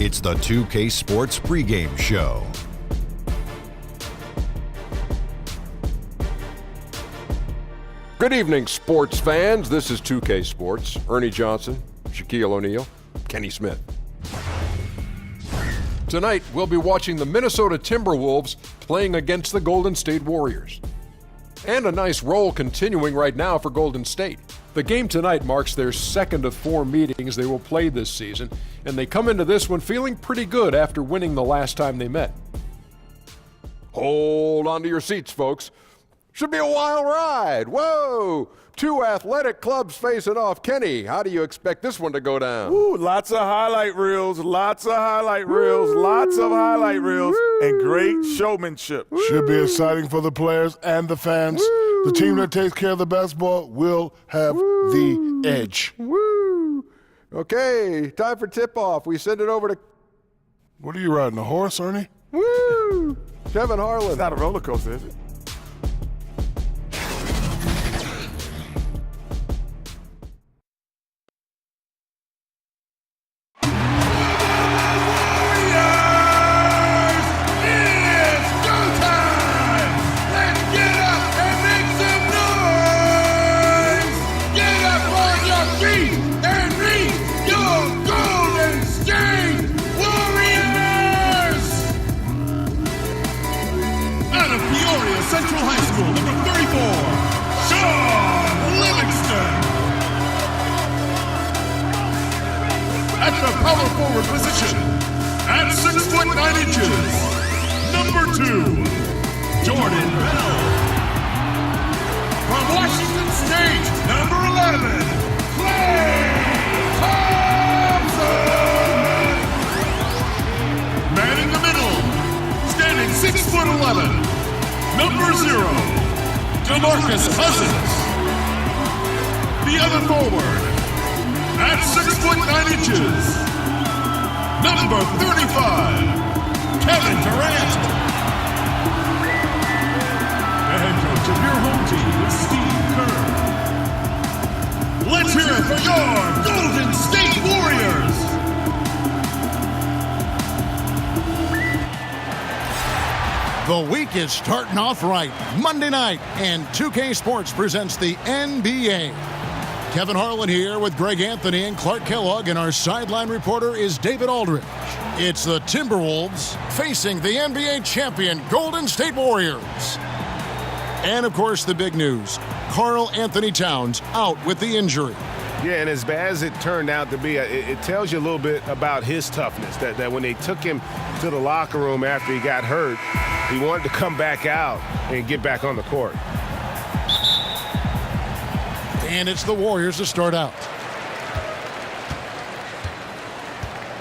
It's the 2K Sports pregame show. Good evening, sports fans. This is 2K Sports. Ernie Johnson, Shaquille O'Neal, Kenny Smith. Tonight, we'll be watching the Minnesota Timberwolves playing against the Golden State Warriors. And a nice roll continuing right now for Golden State. The game tonight marks their second of 4 meetings they will play this season, and they come into this one feeling pretty good after winning the last time they met. Hold on to your seats, folks. Should be a wild ride. Whoa! 2 athletic clubs facing off. Kenny, how do you expect this one to go down? Ooh, lots of highlight reels, lots of highlight reels, and great showmanship. Should be exciting for the players and the fans. The team that takes care of the basketball will have the edge. Woo! Okay, time for tip-off. We send it over to... What are you riding, a horse, Ernie? Woo! Kevin Harlan. It's not a roller coaster, is it? Central High School, number 34, Sean Livingston. At the power forward position, at 6 foot 9 inches, number 2, Jordan Bell. From Washington State, number 11, Klay Thompson. Man in the middle, standing 6 foot 11. Number 0, DeMarcus Cousins. The other forward, at 6 foot 9 inches, number 35, Kevin Durant. The head coach of your home team is Steve Kerr. Let's hear it for your Golden State Warriors. The week is starting off right. Monday night, and 2K Sports presents the NBA. Kevin Harlan here with Greg Anthony and Clark Kellogg, and our sideline reporter is David Aldridge. It's the Timberwolves facing the NBA champion Golden State Warriors. And, of course, the big news. Karl Anthony Towns out with the injury. Yeah, and as bad as it turned out to be, it tells you a little bit about his toughness, that when they took him to the locker room after he got hurt, he wanted to come back out and get back on the court. And it's the Warriors to start out.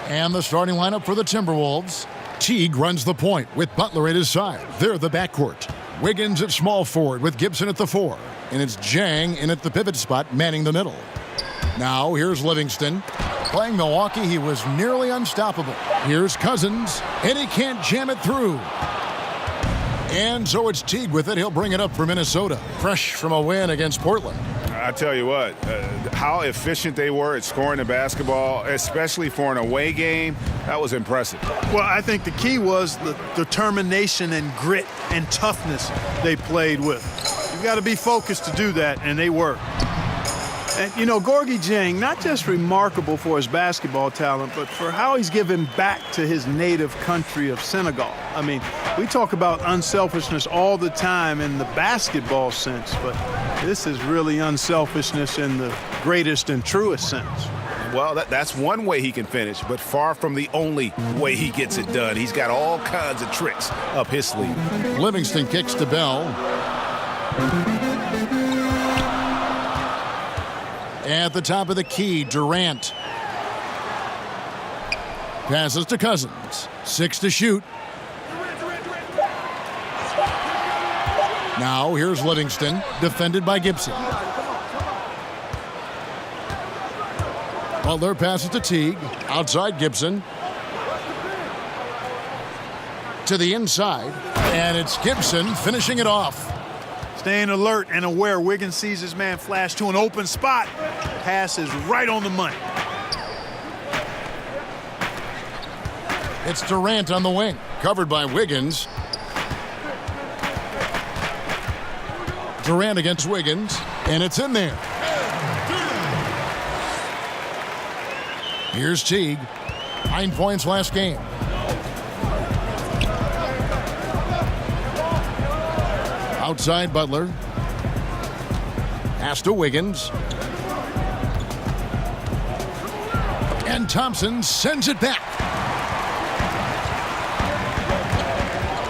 And the starting lineup for the Timberwolves. Teague runs the point with Butler at his side. They're the backcourt. Wiggins at small forward with Gibson at the 4. And it's Jang in at the pivot spot, manning the middle. Now here's Livingston. Playing Milwaukee, he was nearly unstoppable. Here's Cousins, and he can't jam it through. And so it's Teague with it. He'll bring it up for Minnesota. Fresh from a win against Portland. I tell you what, how efficient they were at scoring the basketball, especially for an away game, that was impressive. Well, I think the key was the determination and grit and toughness they played with. You've got to be focused to do that, and they were. And, you know, Gorgui Dieng, not just remarkable for his basketball talent, but for how he's given back to his native country of Senegal. I mean, we talk about unselfishness all the time in the basketball sense, but this is really unselfishness in the greatest and truest sense. Well, that's one way he can finish, but far from the only way he gets it done. He's got all kinds of tricks up his sleeve. Livingston kicks to Bell. At the top of the key, Durant. Passes to Cousins. 6 to shoot. Now here's Livingston, defended by Gibson. Butler passes to Teague. Outside Gibson. To the inside. And it's Gibson finishing it off. Staying alert and aware. Wiggins sees his man flash to an open spot. Pass is right on the money. It's Durant on the wing, covered by Wiggins. Durant against Wiggins, and it's in there. Here's Teague. 9 points last game. Outside Butler. Pass to Wiggins. And Thompson sends it back.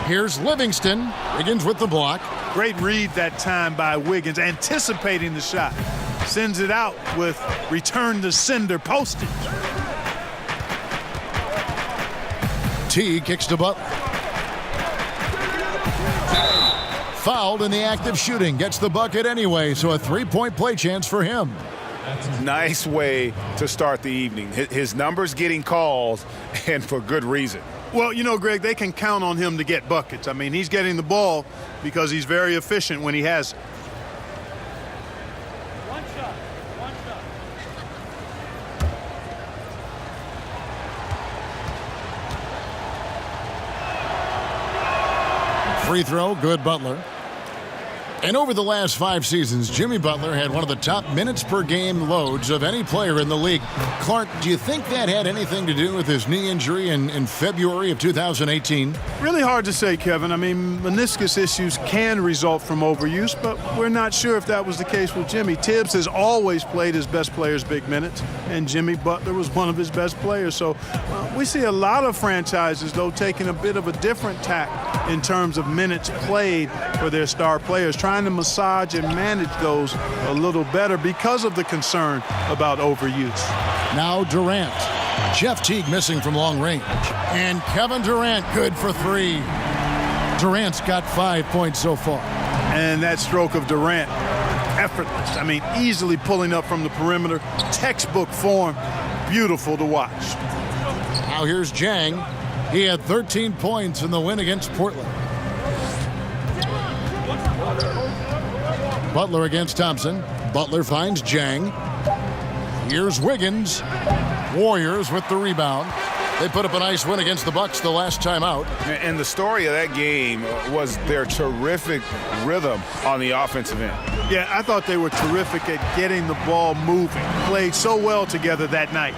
Here's Livingston. Wiggins with the block. Great read that time by Wiggins, anticipating the shot. Sends it out with return to sender postage. T kicks to Butler. Fouled in the act of shooting. Gets the bucket anyway, so a 3-point play chance for him. Nice way to start the evening. His numbers getting calls, and for good reason. Well, you know, Greg, they can count on him to get buckets. I mean, he's getting the ball because he's very efficient when he has it. One shot. Free throw, good Butler. And over the last 5 seasons, Jimmy Butler had one of the top minutes per game loads of any player in the league. Clark, do you think that had anything to do with his knee injury in February of 2018? Really hard to say, Kevin. I mean, meniscus issues can result from overuse, but we're not sure if that was the case with Jimmy. Tibbs has always played his best players big minutes, and Jimmy Butler was one of his best players. So we see a lot of franchises, though, taking a bit of a different tack in terms of minutes played for their star players, trying to massage and manage those a little better because of the concern about overuse. Now Durant. Jeff Teague missing from long range. And Kevin Durant good for 3. Durant's got 5 points so far. And that stroke of Durant, effortless. I mean, easily pulling up from the perimeter. Textbook form. Beautiful to watch. Now here's Jang. He had 13 points in the win against Portland. Butler against Thompson. Butler finds Jang. Here's Wiggins. Warriors with the rebound. They put up a nice win against the Bucks the last time out. And the story of that game was their terrific rhythm on the offensive end. Yeah, I thought they were terrific at getting the ball moving. Played so well together that night.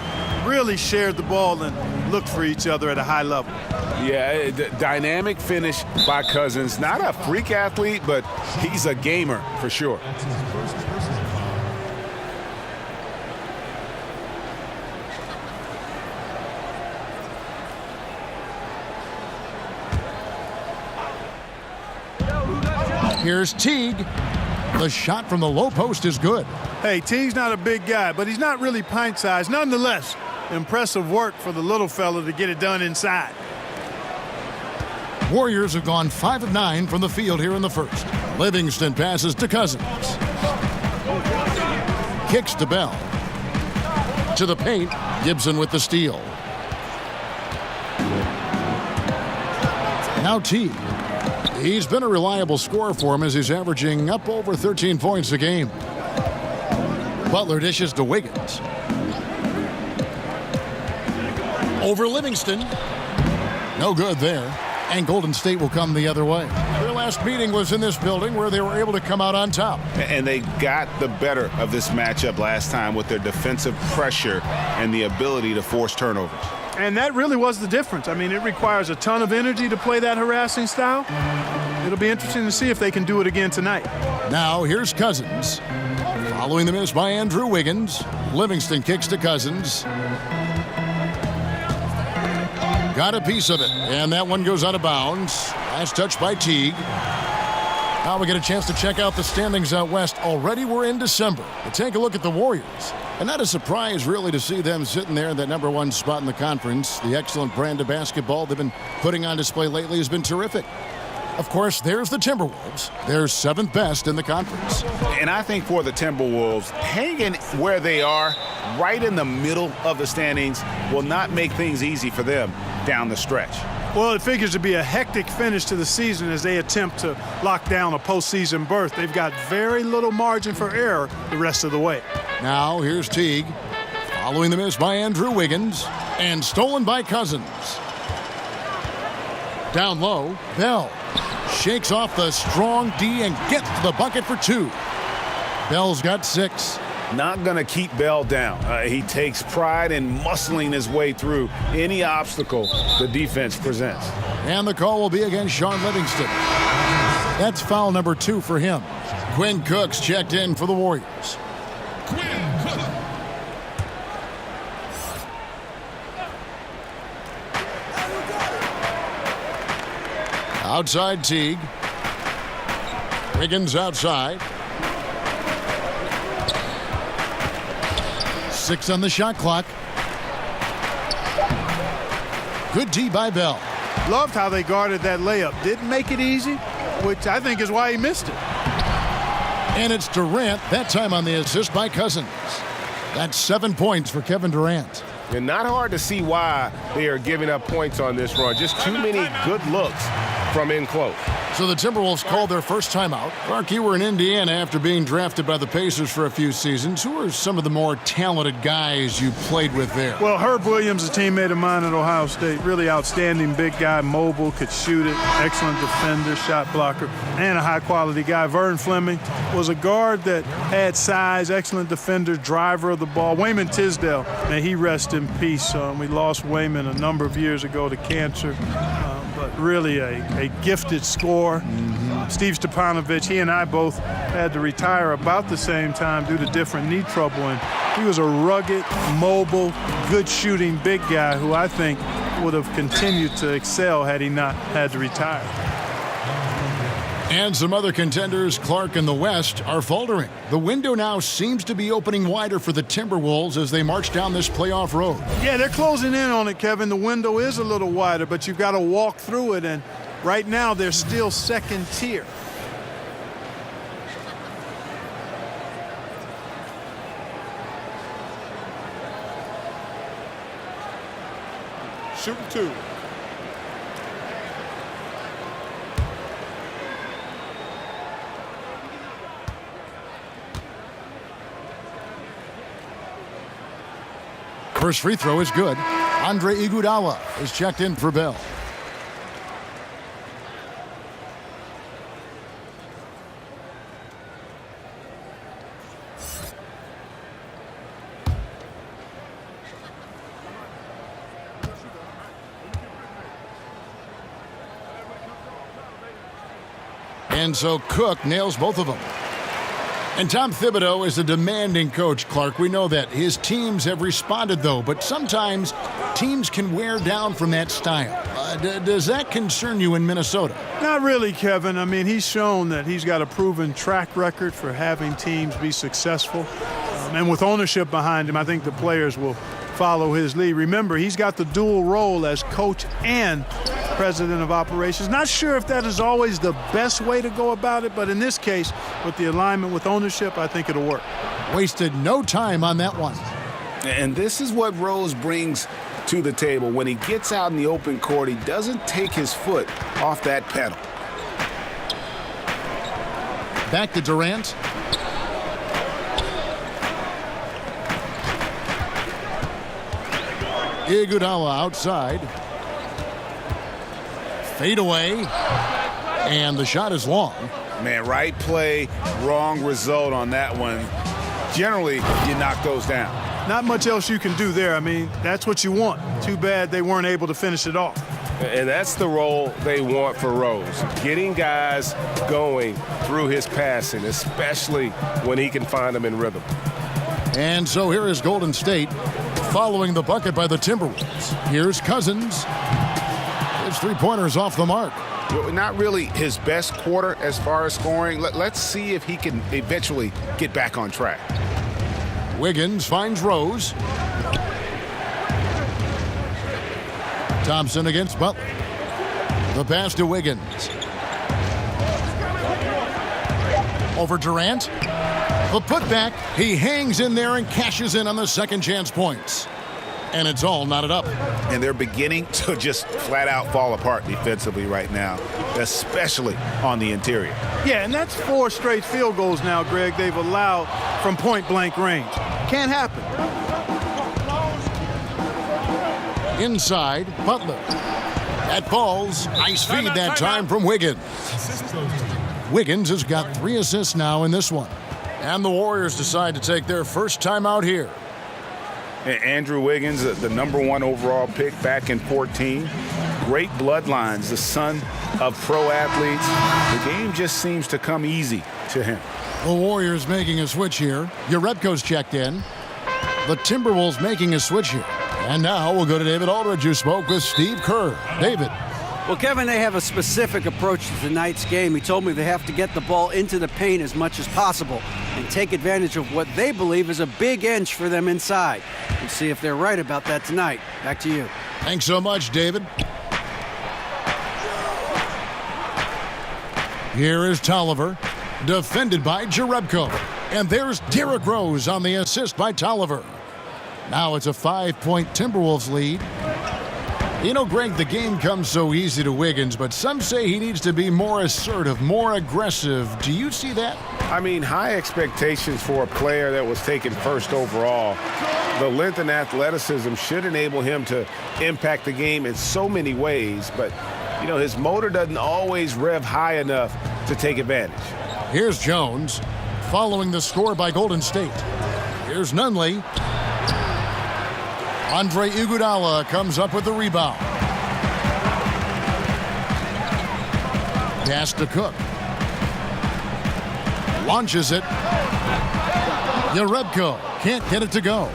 Really shared the ball and looked for each other at a high level. Yeah, dynamic finish by Cousins. Not a freak athlete, but he's a gamer for sure. Here's Teague. The shot from the low post is good. Hey, Teague's not a big guy, but he's not really pint-sized. Nonetheless, impressive work for the little fella to get it done inside. Warriors have gone 5 of 9 from the field here in the first. Livingston passes to Cousins. Kicks to Bell. To the paint. Gibson with the steal. Now Teague. He's been a reliable scorer for him as he's averaging up over 13 points a game. Butler dishes to Wiggins. Over Livingston. No good there. And Golden State will come the other way. Their last meeting was in this building where they were able to come out on top. And they got the better of this matchup last time with their defensive pressure and the ability to force turnovers. And that really was the difference. I mean, it requires a ton of energy to play that harassing style. It'll be interesting to see if they can do it again tonight. Now here's Cousins. Following the miss by Andrew Wiggins. Livingston kicks to Cousins. Got a piece of it, and that one goes out of bounds. Last touch by Teague. Now we get a chance to check out the standings out west. Already we're in December. But take a look at the Warriors. And not a surprise, really, to see them sitting there in that #1 spot in the conference. The excellent brand of basketball they've been putting on display lately has been terrific. Of course, there's the Timberwolves. They're 7th best in the conference. And I think for the Timberwolves, hanging where they are, right in the middle of the standings, will not make things easy for them down the stretch. Well, it figures to be a hectic finish to the season as they attempt to lock down a postseason berth. They've got very little margin for error the rest of the way. Now here's Teague. Following the miss by Andrew Wiggins. And stolen by Cousins. Down low, Bell shakes off the strong D and gets to the bucket for 2. Bell's got 6. Not going to keep Bell down. He takes pride in muscling his way through any obstacle the defense presents. And the call will be against Sean Livingston. That's foul number 2 for him. Quinn Cook's checked in for the Warriors. Outside Teague. Wiggins outside. 6 on the shot clock. Good D by Bell. Loved how they guarded that layup. Didn't make it easy, which I think is why he missed it. And it's Durant, that time on the assist by Cousins. That's 7 points for Kevin Durant. And not hard to see why they are giving up points on this run. Just too many good looks from in close. So the Timberwolves called their first timeout. Clark, you were in Indiana after being drafted by the Pacers for a few seasons. Who are some of the more talented guys you played with there? Well, Herb Williams, a teammate of mine at Ohio State, really outstanding big guy, mobile, could shoot it, excellent defender, shot blocker, and a high-quality guy. Vern Fleming was a guard that had size, excellent defender, driver of the ball. Wayman Tisdale, may he rest in peace. We lost Wayman a number of years ago to cancer. But really a gifted scorer. Steve Stepanovich, he and I both had to retire about the same time due to different knee trouble. And he was a rugged, mobile, good shooting big guy who I think would have continued to excel had he not had to retire. And some other contenders, Clark in the West, are faltering. The window now seems to be opening wider for the Timberwolves as they march down this playoff road. Yeah, they're closing in on it, Kevin. The window is a little wider, but you've got to walk through it. And right now, they're still second tier. Shoot 2. First free throw is good. Andre Iguodala is checked in for Bell. And so Cook nails both of them. And Tom Thibodeau is a demanding coach, Clark. We know that. His teams have responded, though, but sometimes teams can wear down from that style. Does that concern you in Minnesota? Not really, Kevin. I mean, he's shown that he's got a proven track record for having teams be successful. And with ownership behind him, I think the players will follow his lead. Remember, he's got the dual role as coach and president of operations. Not sure if that is always the best way to go about it, but in this case, with the alignment with ownership, I think it'll work. Wasted no time on that one. And this is what Rose brings to the table. When he gets out in the open court, he doesn't take his foot off that pedal. Back to Durant. Iguodala outside. Fade away. And the shot is long. Man, right play, wrong result on that one. Generally, you knock those down. Not much else you can do there. I mean, that's what you want. Too bad they weren't able to finish it off. And that's the role they want for Rose, getting guys going through his passing, especially when he can find them in rhythm. And so here is Golden State following the bucket by the Timberwolves. Here's Cousins. His three-pointers off the mark. Not really his best quarter as far as scoring. Let's see if he can eventually get back on track. Wiggins finds Rose. Thompson against Butler. The pass to Wiggins. Over Durant. The putback. He hangs in there and cashes in on the second chance points. And it's all knotted up. And they're beginning to just flat out fall apart defensively right now, especially on the interior. Yeah, and that's 4 straight field goals now, Greg, they've allowed from point-blank range. Can't happen. Inside, Butler. That falls. Nice feed that time from Wiggins. Wiggins has got 3 assists now in this one. And the Warriors decide to take their first time out here. And Andrew Wiggins, the #1 overall pick back in 14. Great bloodlines, the son of pro athletes. The game just seems to come easy to him. The Warriors making a switch here. Jerebko's checked in. The Timberwolves making a switch here. And now we'll go to David Aldridge, who spoke with Steve Kerr. David. Well, Kevin, they have a specific approach to tonight's game. He told me they have to get the ball into the paint as much as possible and take advantage of what they believe is a big inch for them inside. We'll see if they're right about that tonight. Back to you. Thanks so much, David. Here is Tolliver, defended by Jerebko. And there's Derrick Rose on the assist by Tolliver. Now it's a 5-point Timberwolves lead. You know, Greg, the game comes so easy to Wiggins, but some say he needs to be more assertive, more aggressive. Do you see that? I mean, high expectations for a player that was taken first overall. The length and athleticism should enable him to impact the game in so many ways, but, you know, his motor doesn't always rev high enough to take advantage. Here's Jones, following the score by Golden State. Here's Nunley. Andre Iguodala comes up with the rebound. Pass to Cook. Launches it. Jerebko can't get it to go.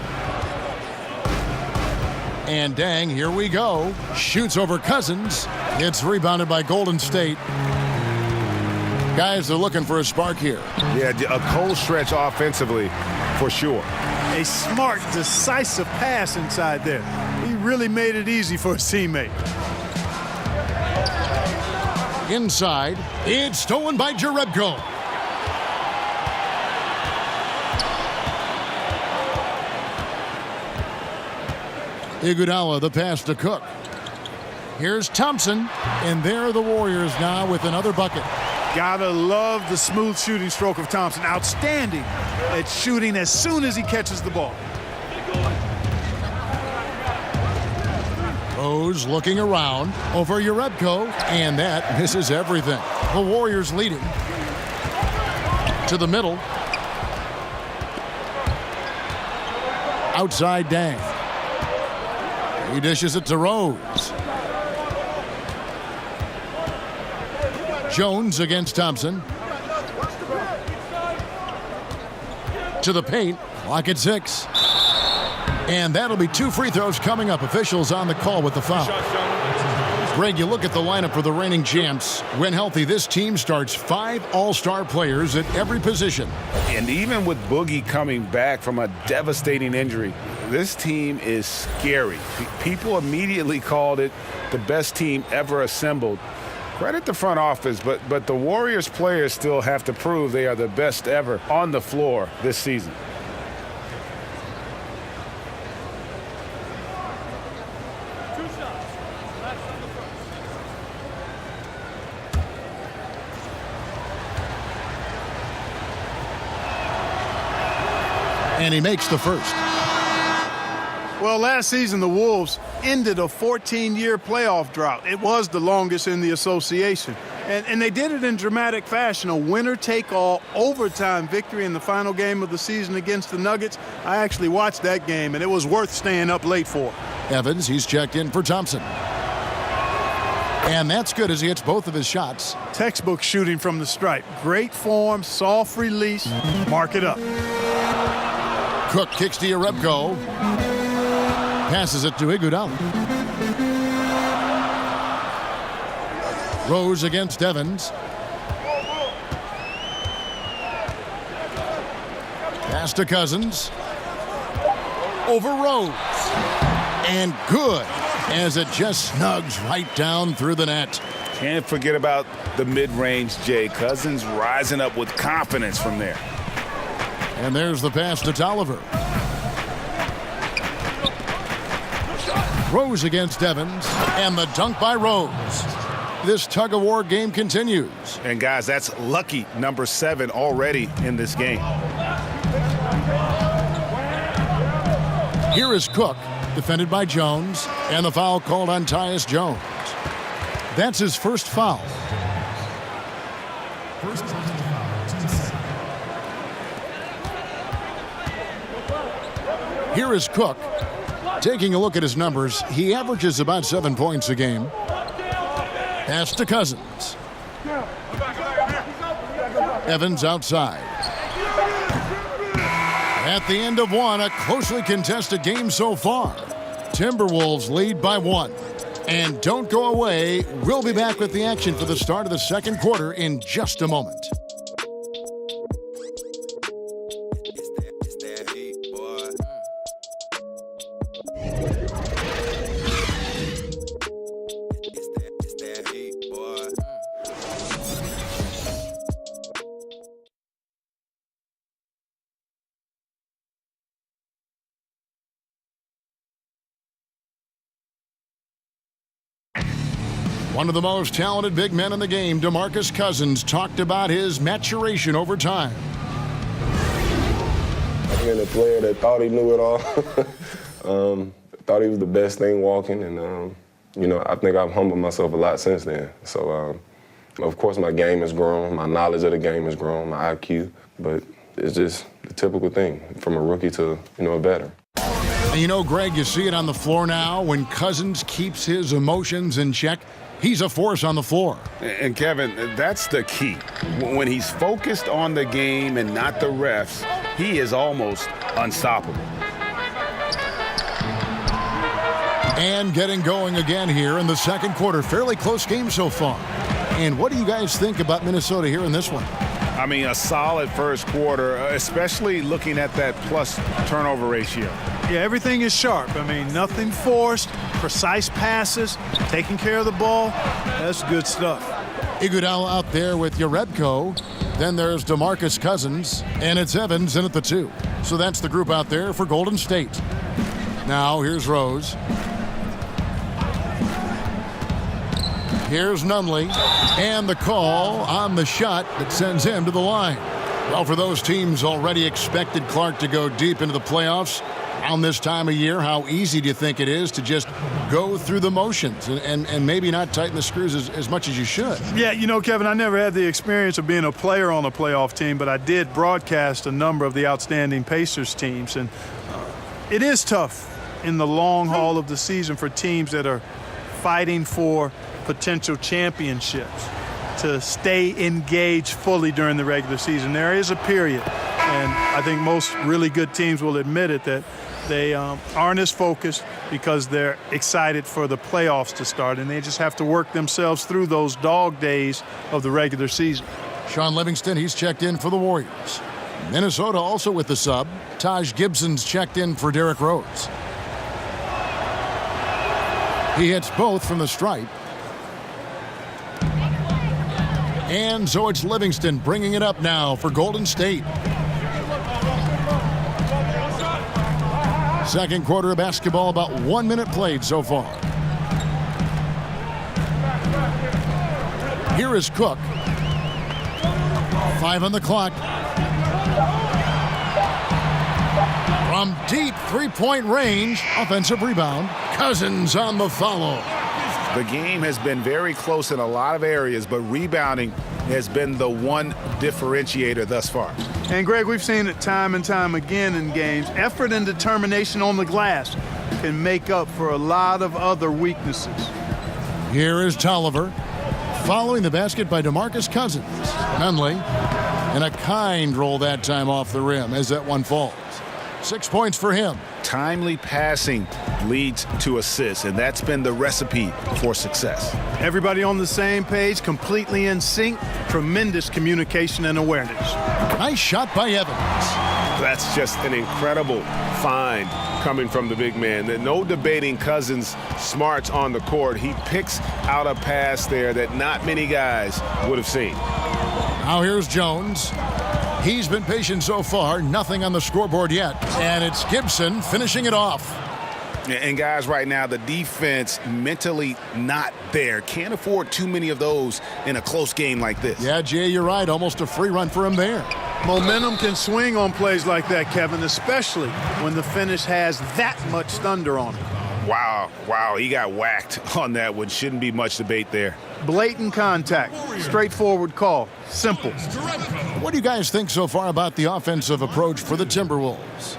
And dang, here we go. Shoots over Cousins. It's rebounded by Golden State. Guys are looking for a spark here. Yeah, a cold stretch offensively for sure. A smart, decisive pass inside there. He really made it easy for his teammate. Inside, it's stolen by Jerebko. Iguodala, the pass to Cook. Here's Thompson, and there are the Warriors now with another bucket. Gotta love the smooth shooting stroke of Thompson. Outstanding at shooting as soon as he catches the ball. Rose looking around over Jerebko, and that misses everything. The Warriors leading. To the middle. Outside Dang. He dishes it to Rose. Jones against Thompson. To the paint. Clock at 6. And that'll be 2 free throws coming up. Officials on the call with the foul. Greg, you look at the lineup for the reigning champs. When healthy, this team starts 5 all-star players at every position. And even with Boogie coming back from a devastating injury, this team is scary. People immediately called it the best team ever assembled. Credit the front office, but the Warriors players still have to prove they are the best ever on the floor this season. And he makes the first. Well, last season, the Wolves ended a 14-year playoff drought. It was the longest in the association. And they did it in dramatic fashion, a winner-take-all overtime victory in the final game of the season against the Nuggets. I actually watched that game, and it was worth staying up late for. Evans, he's checked in for Thompson. And that's good as he hits both of his shots. Textbook shooting from the stripe. Great form, soft release. Mark it up. Cook kicks to Jerebko. Passes it to Iguodala. Rose against Evans. Pass to Cousins. Over Rose. And good, as it just snugs right down through the net. Can't forget about the mid-range, Jay. Cousins rising up with confidence from there. And there's the pass to Tolliver. Rose against Evans, and the dunk by Rose. This tug-of-war game continues. And guys, that's lucky number 7 already in this game. Here is Cook, defended by Jones, and the foul called on Tyus Jones. That's his first foul. Here is Cook. Taking a look at his numbers, he averages about 7 points a game. Pass to Cousins. Evans outside. At the end of one, a closely contested game so far. Timberwolves lead by 1. And don't go away. We'll be back with the action for the start of the second quarter in just a moment. One of the most talented big men in the game, DeMarcus Cousins, talked about his maturation over time. Being a player that thought he knew it all, thought he was the best thing walking, and I think I've humbled myself a lot since then. So, of course, my game has grown, my knowledge of the game has grown, my IQ, but it's just the typical thing from a rookie to a veteran. And Greg, you see it on the floor now when Cousins keeps his emotions in check. He's a force on the floor. And Kevin, that's the key. When he's focused on the game and not the refs, he is almost unstoppable. And getting going again here in the second quarter. Fairly close game so far. And what do you guys think about Minnesota here in this one? I mean, a solid first quarter, especially looking at that plus turnover ratio. Yeah, everything is sharp. I mean, nothing forced, precise passes, taking care of the ball. That's good stuff. Iguodala out there with Jerebko. Then there's DeMarcus Cousins, and it's Evans in at the 2. So that's the group out there for Golden State. Now here's Rose. Here's Nunley, and the call on the shot that sends him to the line. Well, for those teams already expected Clark to go deep into the playoffs around this time of year, how easy do you think it is to just go through the motions and maybe not tighten the screws as much as you should? Yeah, Kevin, I never had the experience of being a player on a playoff team, but I did broadcast a number of the outstanding Pacers teams, and it is tough in the long haul of the season for teams that are fighting for potential championships to stay engaged fully during the regular season. There is a period, and I think most really good teams will admit it, that they aren't as focused because they're excited for the playoffs to start, and they just have to work themselves through those dog days of the regular season. Shaun Livingston, he's checked in for the Warriors. Minnesota also with the sub. Taj Gibson's checked in for Derrick Rose. He hits both from the stripe. And so it's Livingston bringing it up now for Golden State. Second quarter of basketball, about 1 minute played so far. Here is Cook. 5 on the clock. From deep three-point range, offensive rebound. Cousins on the follow. The game has been very close in a lot of areas, but rebounding has been the one differentiator thus far. And, Greg, we've seen it time and time again in games. Effort and determination on the glass can make up for a lot of other weaknesses. Here is Tolliver. Following the basket by DeMarcus Cousins. Nunley. And a kind roll that time off the rim as that one falls. 6 points for him. Timely passing leads to assists, and that's been the recipe for success. Everybody on the same page, completely in sync, tremendous communication and awareness. Nice shot by Evans. That's just an incredible find coming from the big man. No debating Cousins' smarts on the court. He picks out a pass there that not many guys would have seen. Now here's Jones. He's been patient so far, nothing on the scoreboard yet. And it's Gibson finishing it off. And guys, right now, the defense mentally not there. Can't afford too many of those in a close game like this. Yeah, Jay, you're right. Almost a free run for him there. Momentum can swing on plays like that, Kevin, especially when the finish has that much thunder on it. Wow, he got whacked on that one. Shouldn't be much debate there. Blatant contact. Straightforward call. Simple. What do you guys think so far about the offensive approach for the Timberwolves?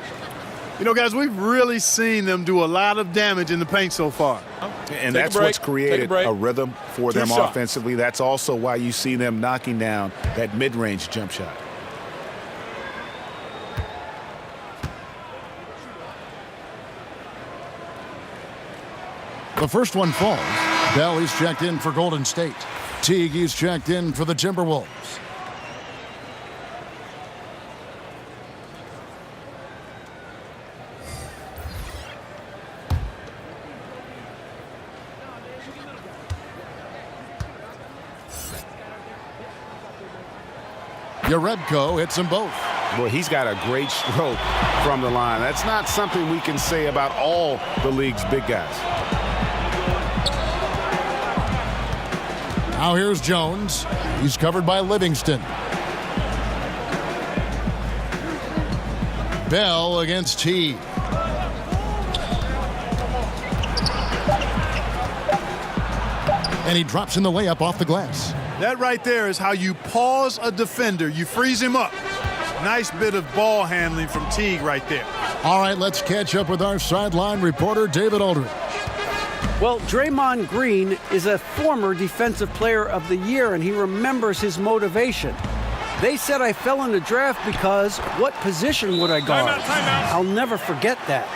You know, guys, we've really seen them do a lot of damage in the paint so far. And that's what's created a rhythm for them offensively. That's also why you see them knocking down that mid-range jump shot. The first one falls. Bell, he's checked in for Golden State. Teague, he's checked in for the Timberwolves. Yarebko hits them both. Well, he's got a great stroke from the line. That's not something we can say about all the league's big guys. Now here's Jones. He's covered by Livingston. Bell against Teague. And he drops in the layup off the glass. That right there is how you pause a defender. You freeze him up. Nice bit of ball handling from Teague right there. All right, let's catch up with our sideline reporter, David Aldridge. Well, Draymond Green is a former Defensive Player of the Year, and he remembers his motivation. They said I fell in the draft because what position would I guard? Timeout. I'll never forget that.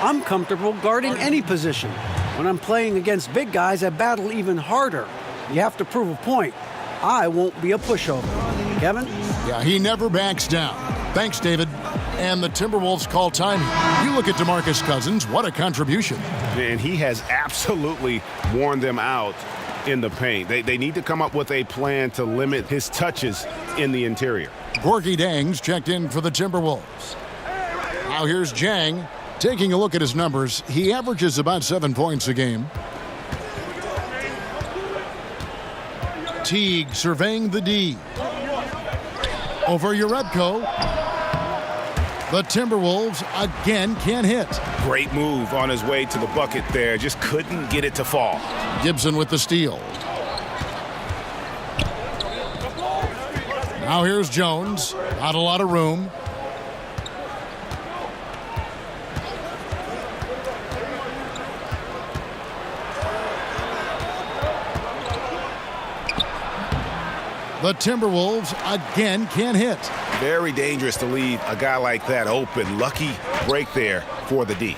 I'm comfortable guarding any position. When I'm playing against big guys, I battle even harder. You have to prove a point. I won't be a pushover. Kevin? Yeah, he never backs down. Thanks, David. And the Timberwolves call time. You look at DeMarcus Cousins, what a contribution. And he has absolutely worn them out in the paint. They need to come up with a plan to limit his touches in the interior. Gorgie Dang's checked in for the Timberwolves. Now here's Jang. Taking a look at his numbers, he averages about 7 points a game. Teague surveying the D. Over Yarebko. The Timberwolves again can't hit. Great move on his way to the bucket there. Just couldn't get it to fall. Gibson with the steal. Now here's Jones. Not a lot of room. The Timberwolves again can't hit. Very dangerous to leave a guy like that open. Lucky break there for the D.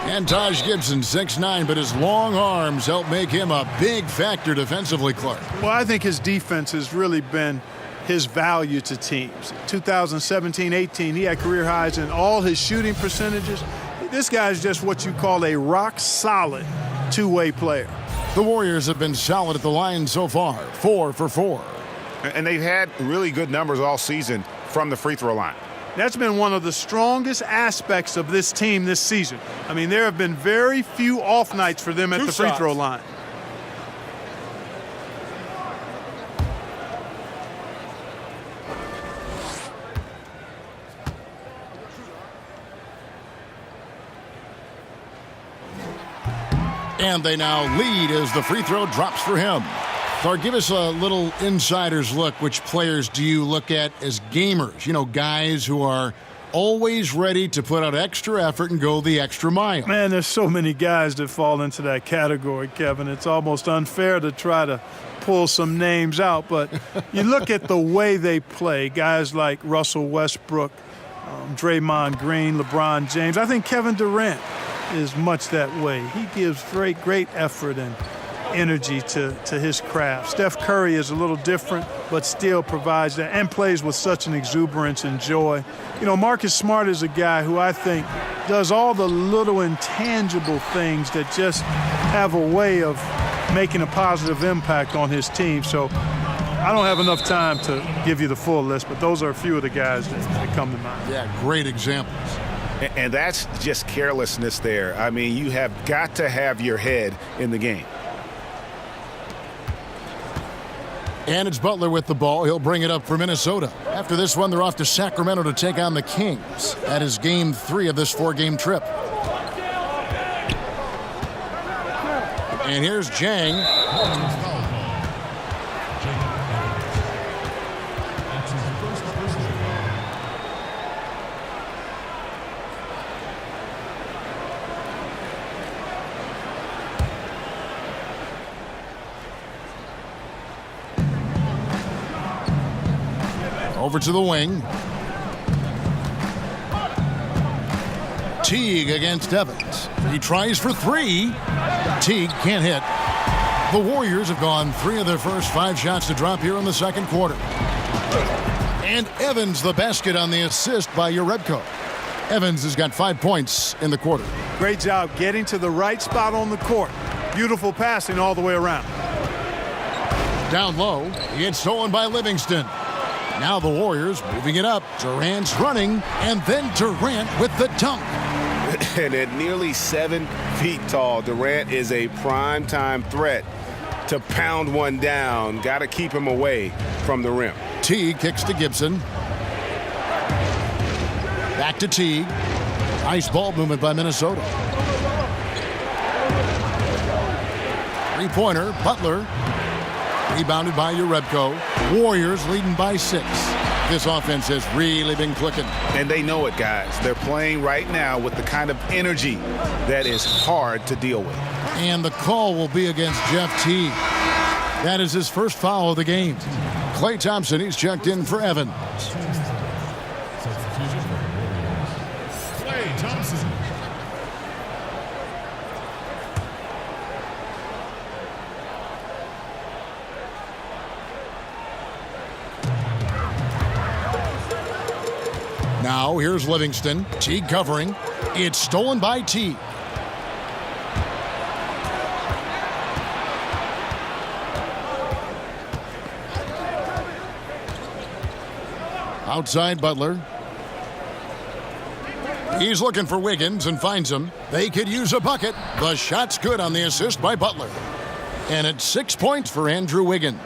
And Taj Gibson, 6'9", but his long arms help make him a big factor defensively, Clark. Well, I think his defense has really been his value to teams. 2017-18, he had career highs in all his shooting percentages. This guy is just what you call a rock-solid two-way player. The Warriors have been solid at the line so far, 4 for 4. And they've had really good numbers all season from the free throw line. That's been one of the strongest aspects of this team this season. I mean, there have been very few off nights for them at the free throw line. And they now lead as the free throw drops for him. Clark, give us a little insider's look. Which players do you look at as gamers? You know, guys who are always ready to put out extra effort and go the extra mile. Man, there's so many guys that fall into that category, Kevin. It's almost unfair to try to pull some names out. But you look at the way they play, guys like Russell Westbrook, Draymond Green, LeBron James. I think Kevin Durant is much that way. He gives great effort and energy to his craft. Steph Curry is a little different, but still provides that and plays with such an exuberance and joy. You know, Marcus Smart is a guy who I think does all the little intangible things that just have a way of making a positive impact on his team. So I don't have enough time to give you the full list, but those are a few of the guys that come to mind. Yeah, great examples. And that's just carelessness there. I mean, you have got to have your head in the game. And it's Butler with the ball. He'll bring it up for Minnesota. After this one, they're off to Sacramento to take on the Kings. That is game 3 of this 4-game trip. And here's Jang. Over to the wing. Teague against Evans. He tries for three. Teague can't hit. The Warriors have gone 3 of their first 5 shots to drop here in the second quarter. And Evans the basket on the assist by Jerebko. Evans has got 5 points in the quarter. Great job getting to the right spot on the court. Beautiful passing all the way around. Down low, it's stolen by Livingston. Now the Warriors moving it up. Durant's running, and then Durant with the dunk. And at nearly 7 feet tall, Durant is a prime-time threat to pound one down. Got to keep him away from the rim. Teague kicks to Gibson. Back to Teague. Nice ball movement by Minnesota. Three-pointer, Butler. Rebounded by Jerebko. Warriors leading by 6. This offense has really been clicking. And they know it, guys. They're playing right now with the kind of energy that is hard to deal with. And the call will be against Jeff Teague. That is his first foul of the game. Klay Thompson, he's checked in for Evans. Klay Thompson. Now here's Livingston. Teague covering. It's stolen by Teague. Outside Butler. He's looking for Wiggins and finds him. They could use a bucket. The shot's good on the assist by Butler. And it's 6 points for Andrew Wiggins.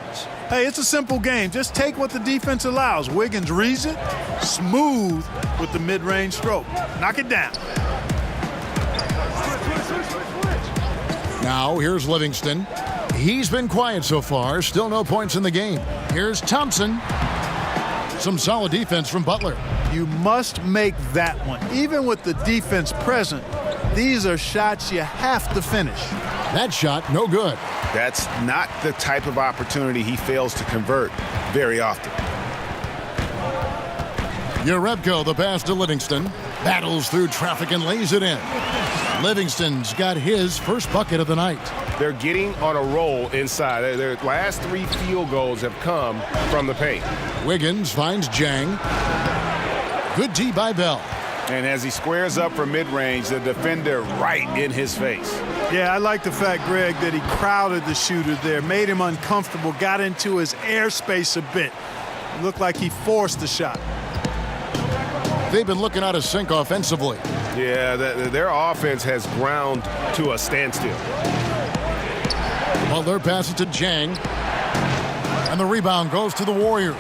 Hey, it's a simple game. Just take what the defense allows. Wiggins reads it, smooth with the mid-range stroke. Knock it down. Now here's Livingston. He's been quiet so far. Still no points in the game. Here's Thompson. Some solid defense from Butler. You must make that one. Even with the defense present, these are shots you have to finish. That shot, no good. That's not the type of opportunity he fails to convert very often. Jerebko, the pass to Livingston. Battles through traffic and lays it in. Livingston's got his first bucket of the night. They're getting on a roll inside. Their last 3 field goals have come from the paint. Wiggins finds Jang. Good D by Bell. And as he squares up for mid-range, the defender right in his face. Yeah, I like the fact, Greg, that he crowded the shooter there, made him uncomfortable, got into his airspace a bit. It looked like he forced the shot. They've been looking out of sync offensively. Yeah, their offense has ground to a standstill. Butler passes to Jang. And the rebound goes to the Warriors.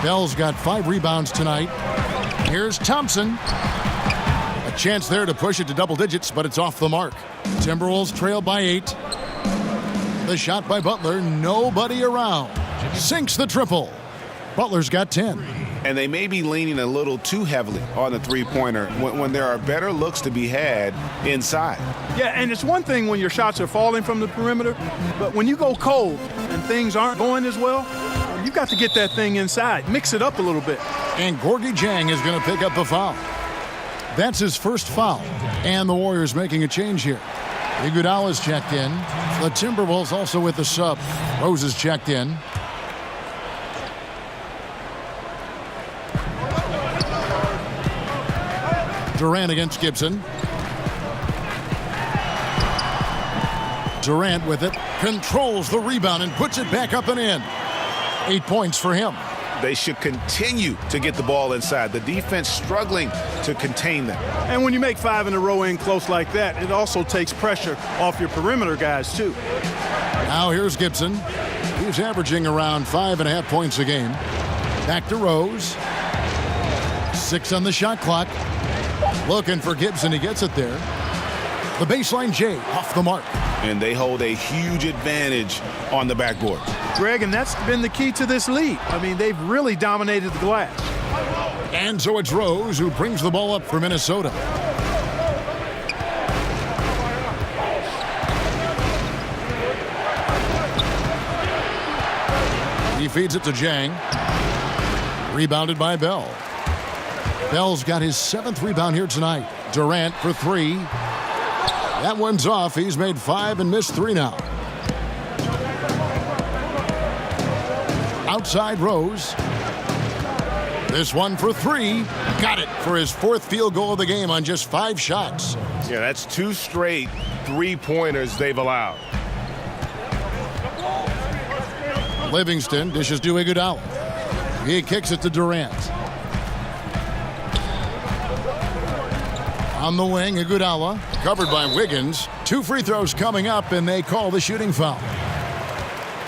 Bell's got 5 rebounds tonight. Here's Thompson. A chance there to push it to double digits, but it's off the mark. Timberwolves trail by 8. The shot by Butler, nobody around. Sinks the triple. Butler's got 10. And they may be leaning a little too heavily on the three-pointer when there are better looks to be had inside. Yeah, and it's one thing when your shots are falling from the perimeter, but when you go cold and things aren't going as well, you got to get that thing inside. Mix it up a little bit. And Gorgui Dieng is going to pick up the foul. That's his first foul. And the Warriors making a change here. Iguodala's checked in. The Timberwolves also with the sub. Rose is checked in. Durant against Gibson. Durant with it. Controls the rebound and puts it back up and in. 8 points for him. They should continue to get the ball inside. The defense struggling to contain them. And when you make 5 in a row in close like that, it also takes pressure off your perimeter guys, too. Now here's Gibson. He's averaging around 5.5 points a game. Back to Rose. 6 on the shot clock. Looking for Gibson. He gets it there. The baseline J off the mark. And they hold a huge advantage on the backboard. Greg, and that's been the key to this lead. I mean, they've really dominated the glass. And so it's Rose who brings the ball up for Minnesota. He feeds it to Jang. Rebounded by Bell. Bell's got his 7th rebound here tonight. Durant for 3. That one's off. He's made 5 and missed 3 now. Outside Rose. This one for 3. Got it for his 4th field goal of the game on just 5 shots. Yeah, that's 2 straight 3-pointers they've allowed. Livingston dishes to Iguodala. He kicks it to Durant. On the wing, Iguodala, covered by Wiggins. 2 free throws coming up, and they call the shooting foul.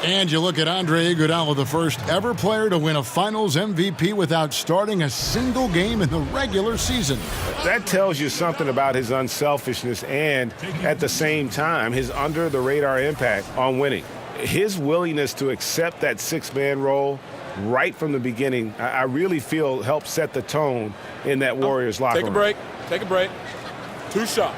And you look at Andre Iguodala, the first ever player to win a Finals MVP without starting a single game in the regular season. That tells you something about his unselfishness and, at the same time, his under-the-radar impact on winning. His willingness to accept that 6-man role right from the beginning, I really feel helped set the tone in that Warriors locker room. Take a break. Take a break. 2 shots.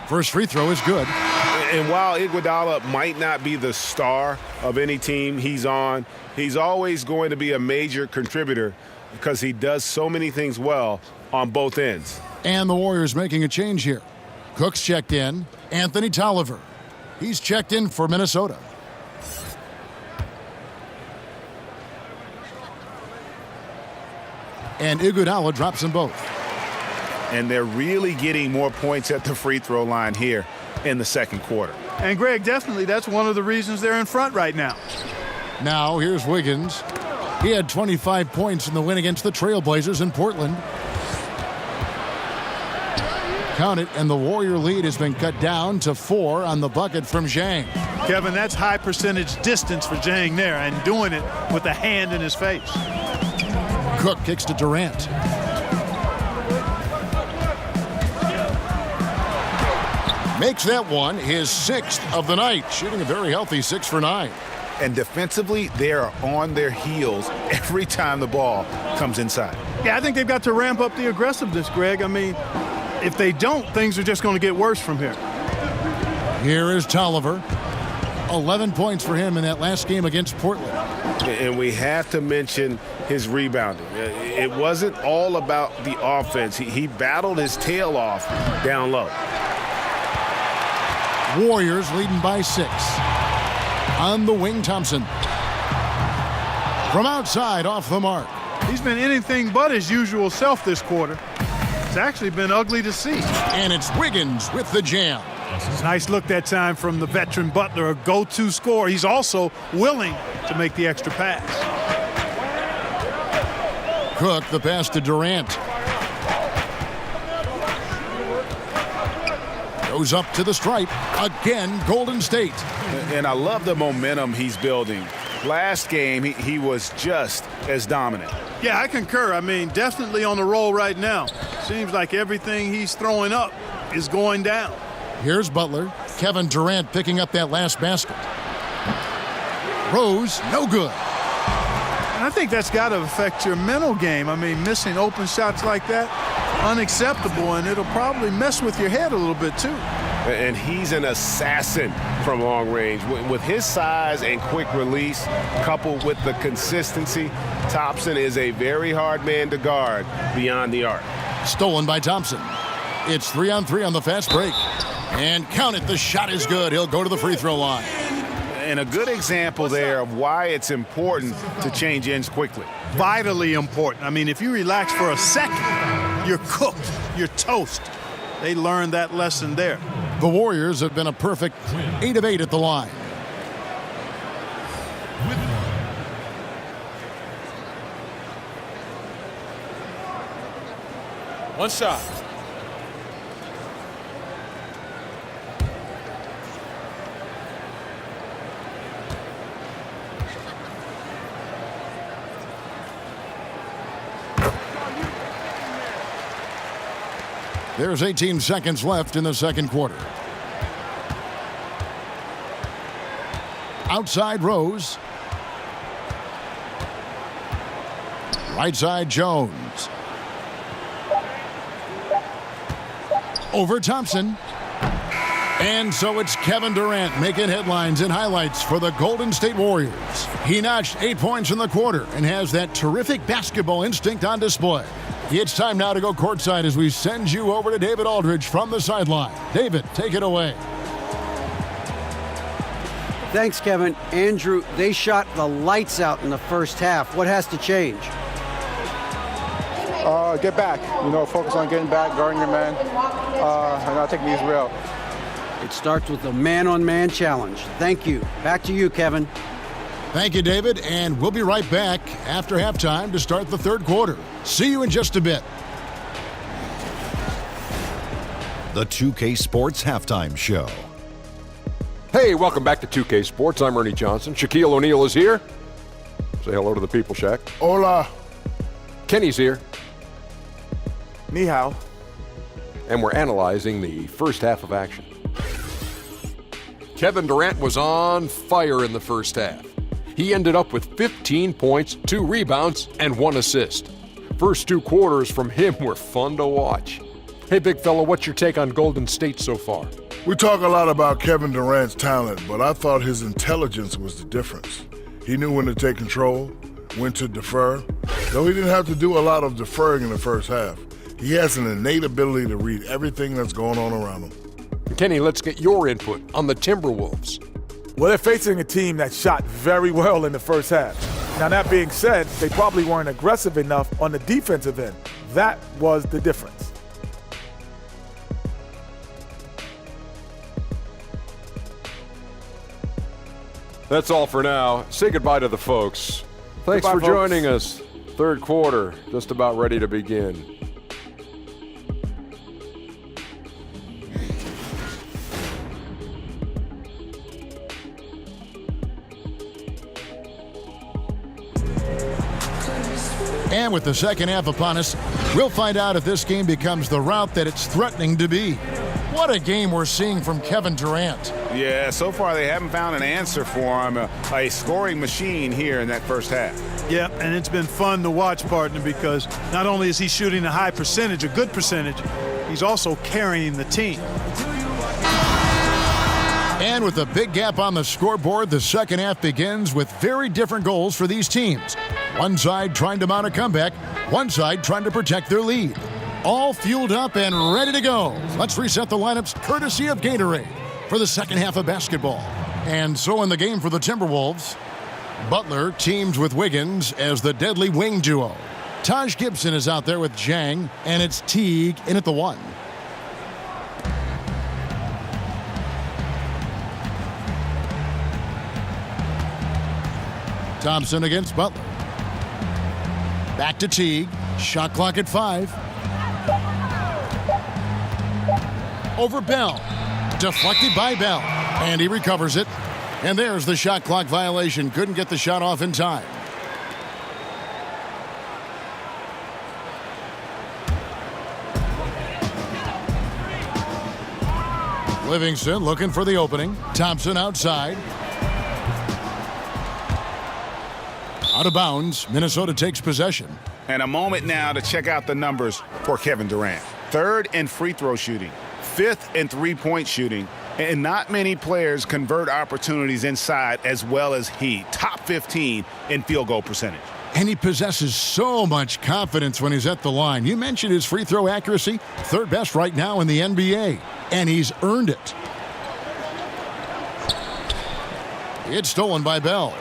First free throw is good. And while Iguodala might not be the star of any team he's on, he's always going to be a major contributor because he does so many things well on both ends. And the Warriors making a change here. Cook's checked in. Anthony Tolliver. He's checked in for Minnesota. And Iguodala drops them both. And they're really getting more points at the free throw line here in the second quarter. And, Greg, definitely that's one of the reasons they're in front right now. Now, here's Wiggins. He had 25 points in the win against the Trailblazers in Portland. Count it, and the Warrior lead has been cut down to 4 on the bucket from Zhang. Kevin, that's high percentage distance for Zhang there, and doing it with a hand in his face. Cook kicks to Durant. Makes that one his 6th of the night, shooting a very healthy 6 for 9. And defensively, they are on their heels every time the ball comes inside. Yeah, I think they've got to ramp up the aggressiveness, Greg. I mean, if they don't, things are just going to get worse from here. Here is Tolliver. 11 points for him in that last game against Portland. And we have to mention his rebounding. It wasn't all about the offense. He battled his tail off down low. Warriors leading by 6. On the wing, Thompson. From outside, off the mark. He's been anything but his usual self this quarter. It's actually been ugly to see. And it's Wiggins with the jam. Nice look that time from the veteran Butler, a go-to scorer. He's also willing to make the extra pass. Cook, the pass to Durant. Goes up to the stripe. Again, Golden State. And I love the momentum he's building. Last game, he was just as dominant. Yeah, I concur. I mean, definitely on the roll right now. Seems like everything he's throwing up is going down. Here's Butler. Kevin Durant picking up that last basket. Rose, no good. And I think that's got to affect your mental game. I mean, missing open shots like that, unacceptable, and it'll probably mess with your head a little bit too. And he's an assassin from long range. With his size and quick release, coupled with the consistency, Thompson is a very hard man to guard beyond the arc. Stolen by Thompson. It's 3-on-3 on the fast break. And count it, the shot is good. He'll go to the free throw line. And a good example there of why it's important to change ends quickly. Vitally important. I mean, if you relax for a second, you're cooked, you're toast. They learned that lesson there. The Warriors have been a perfect 8 of 8 at the line. One shot. There's 18 seconds left in the second quarter. Outside Rose. Right side Jones. Over Thompson. And so it's Kevin Durant making headlines and highlights for the Golden State Warriors. He notched 8 points in the quarter and has that terrific basketball instinct on display. It's time now to go courtside as we send you over to David Aldridge from the sideline. David, take it away. Thanks, Kevin. Andrew, they shot the lights out in the first half. What has to change? Get back. Focus on getting back, guarding your man, and not taking these real. It starts with a man-on-man challenge. Thank you. Back to you, Kevin. Thank you, David, and we'll be right back after halftime to start the third quarter. See you in just a bit. The 2K Sports Halftime Show. Hey, welcome back to 2K Sports. I'm Ernie Johnson. Shaquille O'Neal is here. Say hello to the people, Shaq. Hola. Kenny's here. Ni hao. And we're analyzing the first half of action. Kevin Durant was on fire in the first half. He ended up with 15 points, 2 rebounds, and 1 assist. First 2 quarters from him were fun to watch. Hey, big fella, what's your take on Golden State so far? We talk a lot about Kevin Durant's talent, but I thought his intelligence was the difference. He knew when to take control, when to defer, though he didn't have to do a lot of deferring in the first half. He has an innate ability to read everything that's going on around him. Kenny, let's get your input on the Timberwolves. Well, they're facing a team that shot very well in the first half. Now, that being said, they probably weren't aggressive enough on the defensive end. That was the difference. That's all for now. Say goodbye to the folks. Thanks Goodbye, for folks. joining us. Third quarter, just about ready to begin. And with the second half upon us, we'll find out if this game becomes the route that it's threatening to be. What a game we're seeing from Kevin Durant. Yeah, so far they haven't found an answer for him. A scoring machine here in that first half. Yeah, and it's been fun to watch, partner, because not only is he shooting a high percentage, a good percentage, he's also carrying the team. And with a big gap on the scoreboard, the second half begins with very different goals for these teams. One side trying to mount a comeback, one side trying to protect their lead. All fueled up and ready to go. Let's reset the lineups courtesy of Gatorade for the second half of basketball. And so in the game for the Timberwolves, Butler teams with Wiggins as the deadly wing duo. Taj Gibson is out there with Jang, and it's Teague in at the 1. Thompson against Butler. Back to Teague. Shot clock at 5. Over Bell. Deflected by Bell. And he recovers it. And there's the shot clock violation. Couldn't get the shot off in time. Livingston looking for the opening. Thompson outside. Out of bounds. Minnesota takes possession. And a moment now to check out the numbers for Kevin Durant. 3rd in free throw shooting, 5th in three-point shooting, and not many players convert opportunities inside as well as he. Top 15 in field goal percentage. And he possesses so much confidence when he's at the line. You mentioned his free throw accuracy, 3rd best right now in the NBA, and he's earned it. It's stolen by Bell.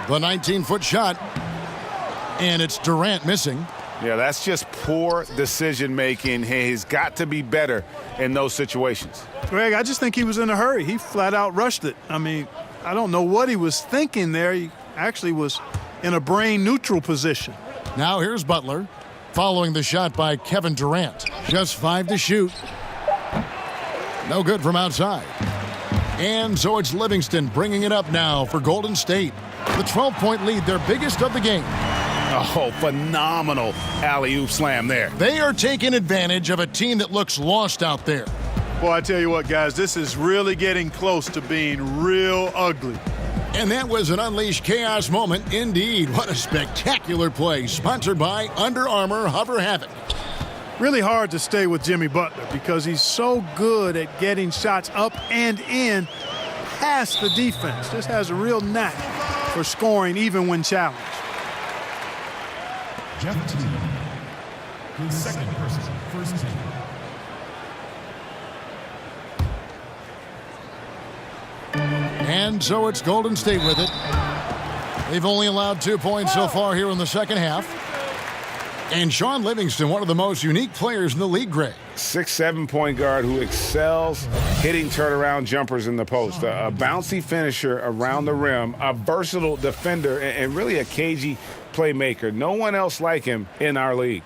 The 19-foot shot, and it's Durant missing. Yeah, that's just poor decision-making. He's got to be better in those situations. Greg, I just think he was in a hurry. He flat out rushed it. I mean, I don't know what he was thinking there. He actually was in a brain-neutral position. Now here's Butler, following the shot by Kevin Durant. Just 5 to shoot. No good from outside. And so it's Livingston bringing it up now for Golden State. The 12-point lead, their biggest of the game. Oh, phenomenal alley-oop slam there. They are taking advantage of a team that looks lost out there. Boy, I tell you what, guys, this is really getting close to being real ugly. And that was an Unleashed Chaos moment indeed. What a spectacular play. Sponsored by Under Armour Hover Havoc. Really hard to stay with Jimmy Butler because he's so good at getting shots up and in past the defense. Just has a real knack for scoring even when challenged. Jeff Teague, his second person, first team. And so it's Golden State with it. They've only allowed 2 points so far here in the second half. And Sean Livingston, one of the most unique players in the league, Greg. 6'7" point guard who excels hitting turnaround jumpers in the post. A bouncy finisher around the rim, a versatile defender, and really a cagey playmaker. No one else like him in our league.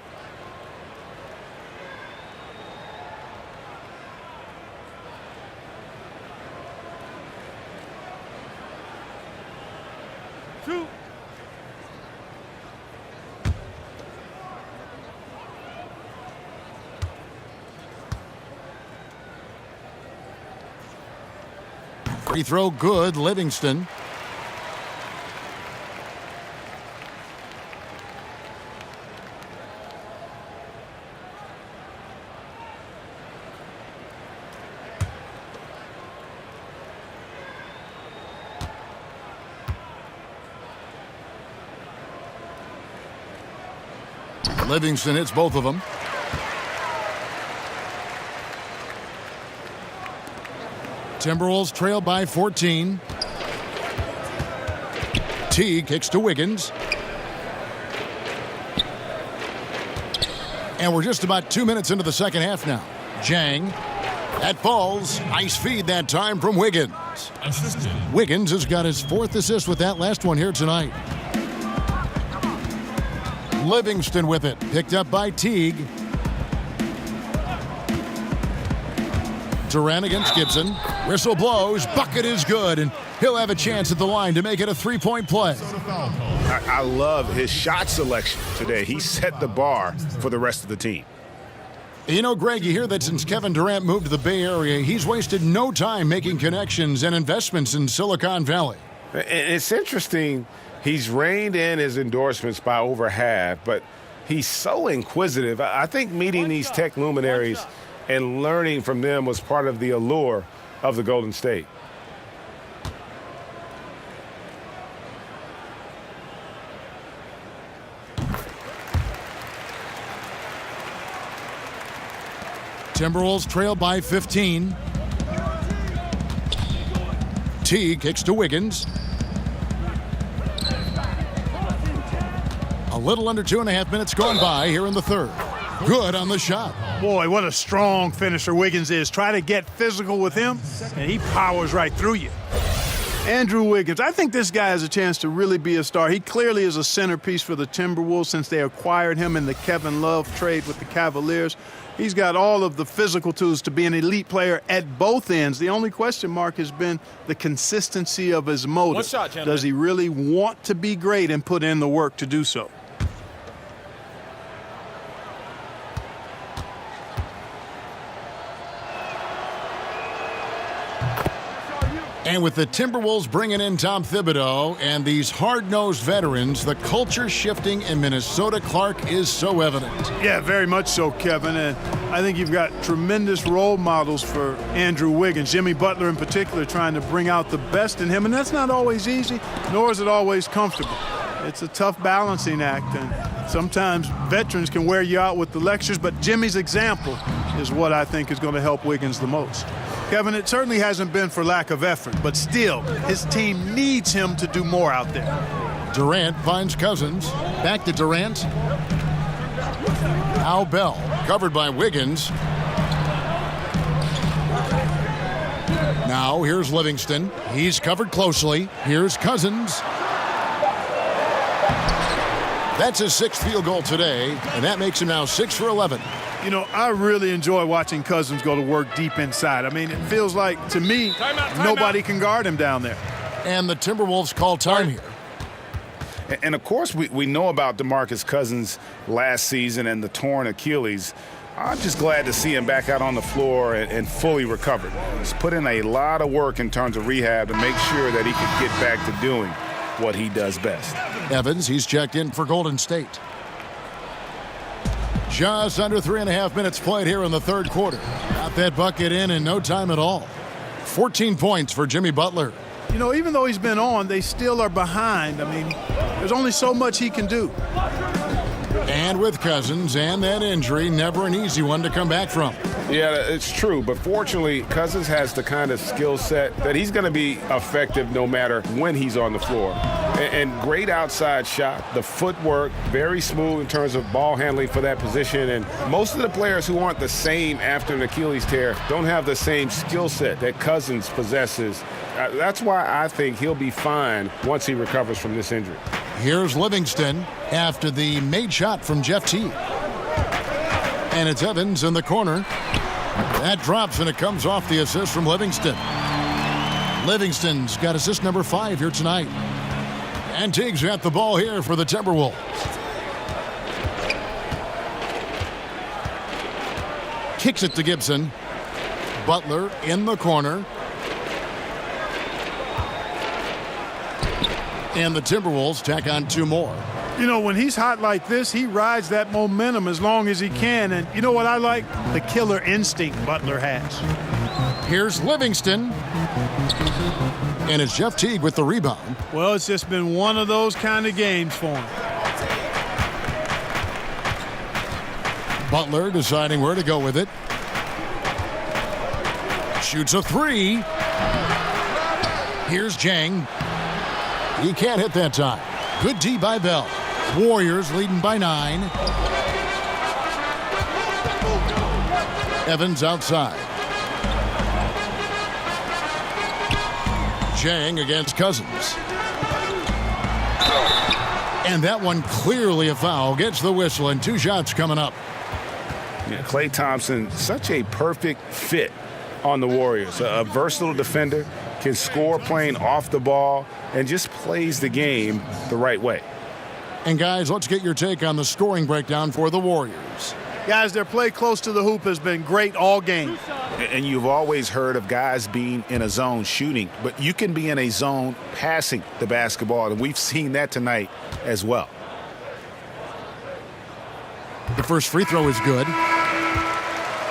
Free throw good, Livingston. Livingston hits both of them. Timberwolves trail by 14. Teague kicks to Wiggins. And we're just about 2 minutes into the second half now. Jang. That falls. Nice feed that time from Wiggins. Assisted. Wiggins has got his 4th assist with that last one here tonight. Livingston with it. Picked up by Teague. Durant against Gibson. Whistle blows. Bucket is good. And he'll have a chance at the line to make it a 3-point play. I love his shot selection today. He set the bar for the rest of the team. You know, Greg, you hear that since Kevin Durant moved to the Bay Area, he's wasted no time making connections and investments in Silicon Valley. It's interesting. He's reined in his endorsements by over half, but he's so inquisitive. I think meeting these tech luminaries and learning from them was part of the allure of the Golden State. Timberwolves trail by 15. Teague kicks to Wiggins. A little under 2.5 minutes gone by here in the third. Good on the shot. Boy, what a strong finisher Wiggins is. Try to get physical with him, and he powers right through you. Andrew Wiggins, I think this guy has a chance to really be a star. He clearly is a centerpiece for the Timberwolves since they acquired him in the Kevin Love trade with the Cavaliers. He's got all of the physical tools to be an elite player at both ends. The only question mark has been the consistency of his motive. One shot, gentlemen. Does he really want to be great and put in the work to do so? And with the Timberwolves bringing in Tom Thibodeau and these hard-nosed veterans, the culture shifting in Minnesota, Clark, is so evident. Yeah, very much so, Kevin. And I think you've got tremendous role models for Andrew Wiggins, Jimmy Butler in particular, trying to bring out the best in him. And that's not always easy, nor is it always comfortable. It's a tough balancing act, and sometimes veterans can wear you out with the lectures, but Jimmy's example is what I think is going to help Wiggins the most. Kevin, it certainly hasn't been for lack of effort, but still, his team needs him to do more out there. Durant finds Cousins. Back to Durant. Now Bell, covered by Wiggins. Now here's Livingston. He's covered closely. Here's Cousins. That's his 6th field goal today, and that makes him now 6 for 11. You know, I really enjoy watching Cousins go to work deep inside. I mean, it feels like, to me, nobody can guard him down there. And the Timberwolves call time here. And of course, we know about DeMarcus Cousins last season and the torn Achilles. I'm just glad to see him back out on the floor and fully recovered. He's put in a lot of work in terms of rehab to make sure that he can get back to doing what he does best. Evans, he's checked in for Golden State. Just under 3.5 minutes played here in the third quarter. Got that bucket in no time at all. 14 points for Jimmy Butler. You know, even though he's been on, they still are behind. I mean, there's only so much he can do. And with Cousins and that injury, never an easy one to come back from. Yeah, it's true. But fortunately, Cousins has the kind of skill set that he's going to be effective no matter when he's on the floor. And great outside shot, the footwork, very smooth in terms of ball handling for that position. And most of the players who aren't the same after an Achilles tear don't have the same skill set that Cousins possesses. That's why I think he'll be fine once he recovers from this injury. Here's Livingston after the made shot from Jeff Teague. And it's Evans in the corner. That drops, and it comes off the assist from Livingston. Livingston's got assist number 5 here tonight. And Teague's got the ball here for the Timberwolves. Kicks it to Gibson. Butler in the corner. And the Timberwolves tack on 2 more. You know, when he's hot like this, he rides that momentum as long as he can. And you know what I like? The killer instinct Butler has. Here's Livingston. And it's Jeff Teague with the rebound. Well, it's just been one of those kind of games for him. Butler deciding where to go with it. Shoots a 3. Here's Jang. He can't hit that time. Good D by Bell. Warriors leading by 9. Evans outside. Jang against Cousins. And that one clearly a foul. Gets the whistle, and 2 shots coming up. Yeah, Klay Thompson, such a perfect fit on the Warriors. A versatile defender, can score playing off the ball, and just plays the game the right way. And guys, let's get your take on the scoring breakdown for the Warriors. Guys, their play close to the hoop has been great all game. And you've always heard of guys being in a zone shooting, but you can be in a zone passing the basketball, and we've seen that tonight as well. The first free throw is good.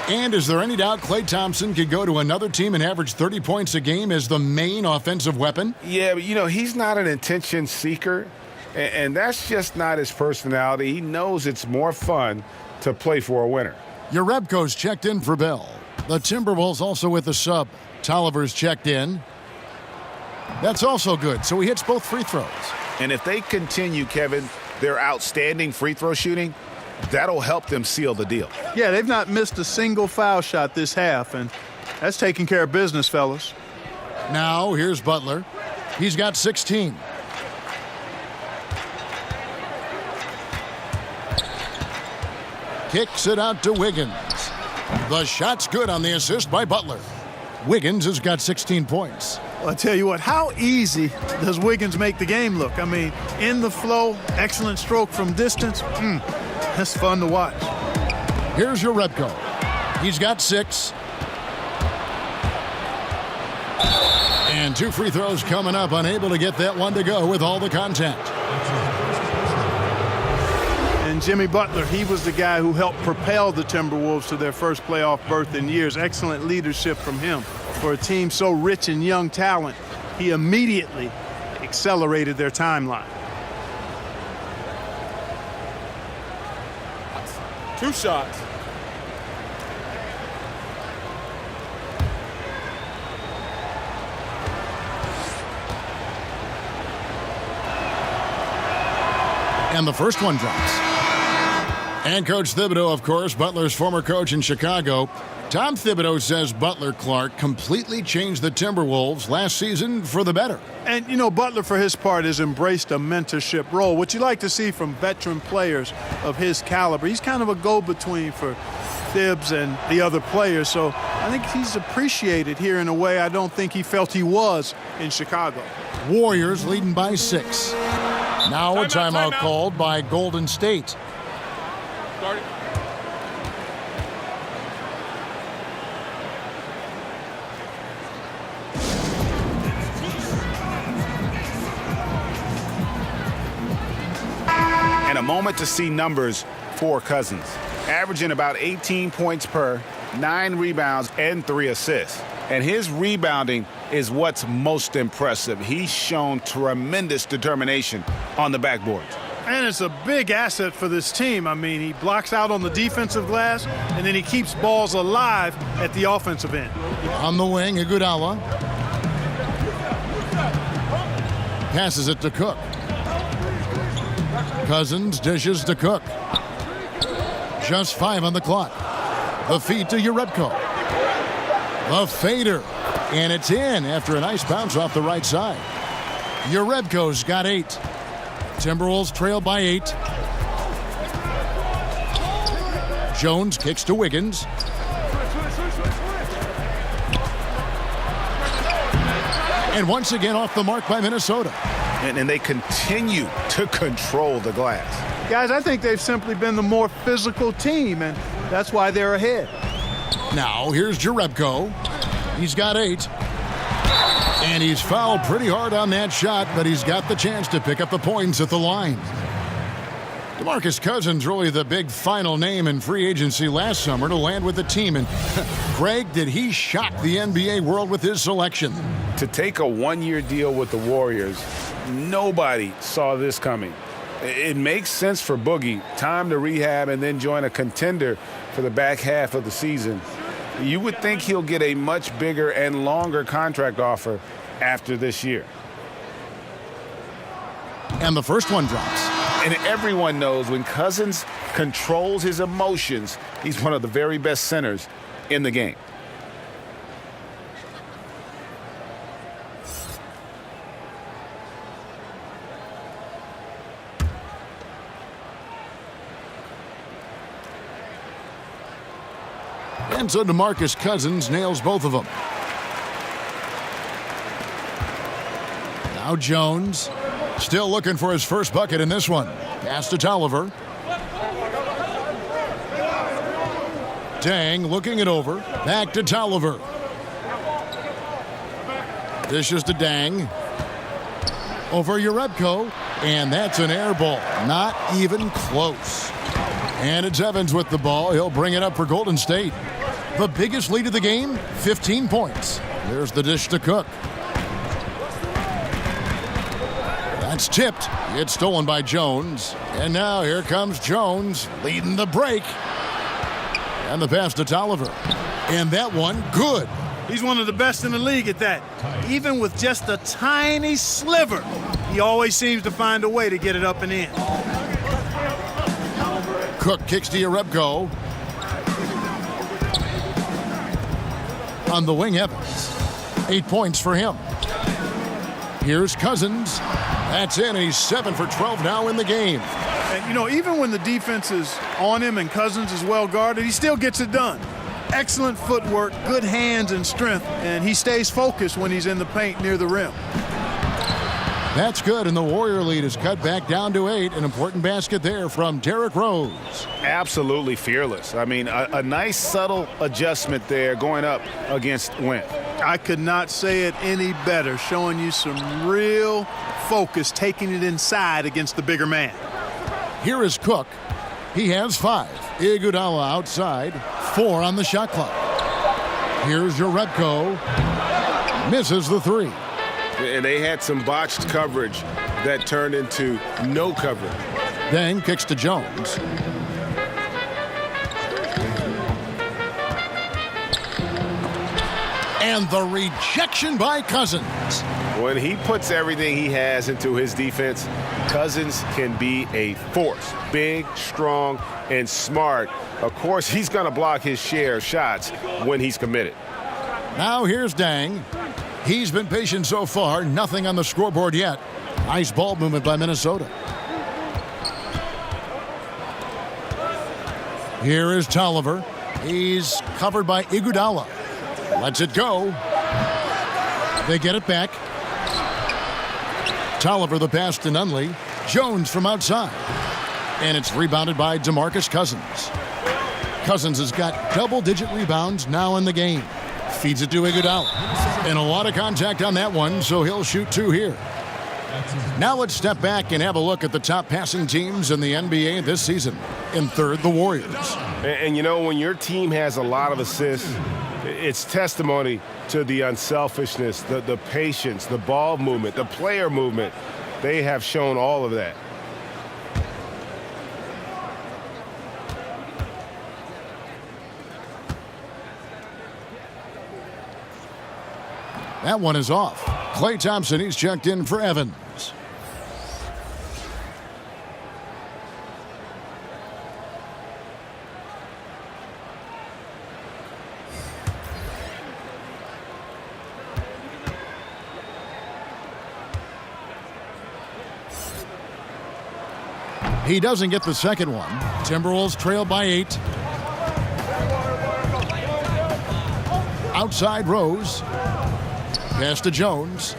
And is there any doubt Klay Thompson could go to another team and average 30 points a game as the main offensive weapon? Yeah, but, you know, he's not an attention seeker, and that's just not his personality. He knows it's more fun to play for a winner. Jerebko's checked in for Bell. The Timberwolves also with the sub. Tolliver's checked in. That's also good, so he hits both free throws. And if they continue, Kevin, their outstanding free throw shooting, that'll help them seal the deal. Yeah, they've not missed a single foul shot this half, and that's taking care of business, fellas. Now, here's Butler. He's got 16. Kicks it out to Wiggins. The shot's good on the assist by Butler. Wiggins has got 16 points. Well, I tell you what, how easy does Wiggins make the game look? I mean, in the flow, excellent stroke from distance. That's fun to watch. Here's Jerebko. He's got 6. And 2 free throws coming up, unable to get that one to go with all the contact. And Jimmy Butler, he was the guy who helped propel the Timberwolves to their first playoff berth in years. Excellent leadership from him. For a team so rich in young talent, he immediately accelerated their timeline. 2 shots. And the first one drops. And Coach Thibodeau, of course, Butler's former coach in Chicago. Tom Thibodeau says Butler, Clark, completely changed the Timberwolves last season for the better. And, you know, Butler, for his part, has embraced a mentorship role, which you like to see from veteran players of his caliber. He's kind of a go-between for Thibs and the other players, so I think he's appreciated here in a way I don't think he felt he was in Chicago. Warriors leading by 6. Now a timeout called by Golden State. Starting. And a moment to see numbers for Cousins. Averaging about 18 points per, 9 rebounds, and 3 assists. And his rebounding is what's most impressive. He's shown tremendous determination on the backboard. And it's a big asset for this team. I mean, he blocks out on the defensive glass, and then he keeps balls alive at the offensive end. On the wing, Iguodala. Passes it to Cook. Cousins dishes to Cook. Just 5 on the clock. The feed to Jerebko. The fader. And it's in after a nice bounce off the right side. Jerebko's got 8. Timberwolves trail by 8. Jones kicks to Wiggins. And once again off the mark by Minnesota. And they continue to control the glass. Guys, I think they've simply been the more physical team, and that's why they're ahead. Now here's Jerebko. He's got 8. And he's fouled pretty hard on that shot, but he's got the chance to pick up the points at the line. DeMarcus Cousins really the big final name in free agency last summer to land with the team. And Greg, did he shock the NBA world with his selection? To take a 1-year deal with the Warriors, nobody saw this coming. It makes sense for Boogie. Time to rehab and then join a contender for the back half of the season. You would think he'll get a much bigger and longer contract offer after this year. And the first one drops. And everyone knows when Cousins controls his emotions, he's one of the very best centers in the game. And so DeMarcus Cousins nails both of them. Now Jones, still looking for his first bucket in this one. Pass to Tolliver. Dang looking it over. Back to Tolliver. Dishes to Dang. Over Jerebko. And that's an air ball. Not even close. And it's Evans with the ball. He'll bring it up for Golden State. The biggest lead of the game, 15 points. There's the dish to Cook. That's tipped. It's stolen by Jones. And now here comes Jones leading the break. And the pass to Tolliver. And that one, good. He's one of the best in the league at that. Even with just a tiny sliver, he always seems to find a way to get it up and in. Cook kicks to Jerebko. On the wing, Evans. 8 points for him. Here's Cousins. That's in, and he's 7 for 12 now in the game. And, you know, even when the defense is on him and Cousins is well guarded, he still gets it done. Excellent footwork, good hands and strength, and he stays focused when he's in the paint near the rim. That's good, and the Warrior lead is cut back down to 8. An important basket there from Derrick Rose. Absolutely fearless. I mean, a nice subtle adjustment there going up against Wentz. I could not say it any better, showing you some real focus, taking it inside against the bigger man. Here is Cook. He has 5. Iguodala outside. 4 on the shot clock. Here's Jerebko. Misses the 3. And they had some botched coverage that turned into no coverage. Dang kicks to Jones. And the rejection by Cousins. When he puts everything he has into his defense, Cousins can be a force. Big, strong, and smart. Of course, he's going to block his share of shots when he's committed. Now here's Dang. He's been patient so far. Nothing on the scoreboard yet. Nice ball movement by Minnesota. Here is Tolliver. He's covered by Iguodala. Lets it go. They get it back. Tolliver the pass to Nunley. Jones from outside. And it's rebounded by DeMarcus Cousins. Cousins has got double-digit rebounds now in the game. Feeds it to Iguodala. And a lot of contact on that one, so he'll shoot 2 here. Now let's step back and have a look at the top passing teams in the NBA this season. In third, the Warriors. And you know, when your team has a lot of assists, it's testimony to the unselfishness, the patience, the ball movement, the player movement. They have shown all of that. That one is off. Klay Thompson, he's checked in for Evans. He doesn't get the second one. Timberwolves trail by 8. Outside Rose. Pass to Jones.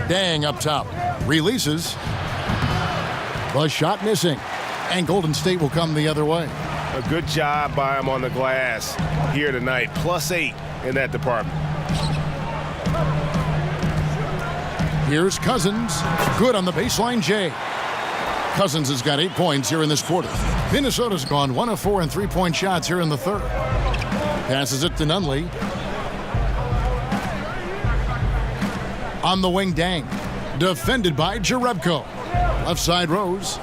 Dang up top. Releases. The shot missing. And Golden State will come the other way. A good job by him on the glass here tonight. +8 in that department. Here's Cousins. Good on the baseline, Jay. Cousins has got 8 points here in this quarter. Minnesota's gone 1 of 4 in three-point shots here in the third. Passes it to Nunley. On the wing, Dang. Defended by Jerebko. Left side, Rose.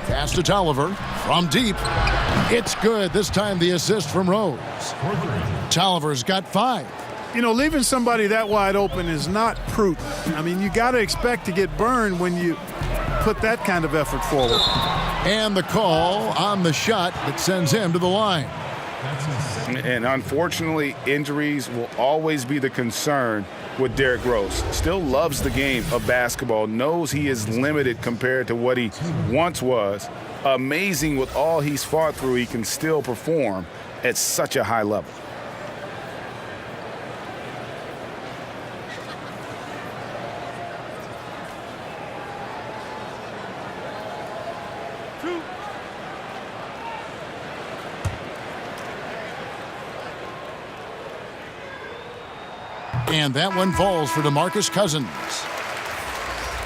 Pass to Tolliver. From deep. It's good. This time the assist from Rose. Tolliver's got 5. You know, leaving somebody that wide open is not prudent. I mean, you got to expect to get burned when you put that kind of effort forward. And the call on the shot that sends him to the line. And unfortunately, injuries will always be the concern with Derrick Rose. Still loves the game of basketball, knows he is limited compared to what he once was. Amazing with all he's fought through, he can still perform at such a high level. And that one falls for DeMarcus Cousins.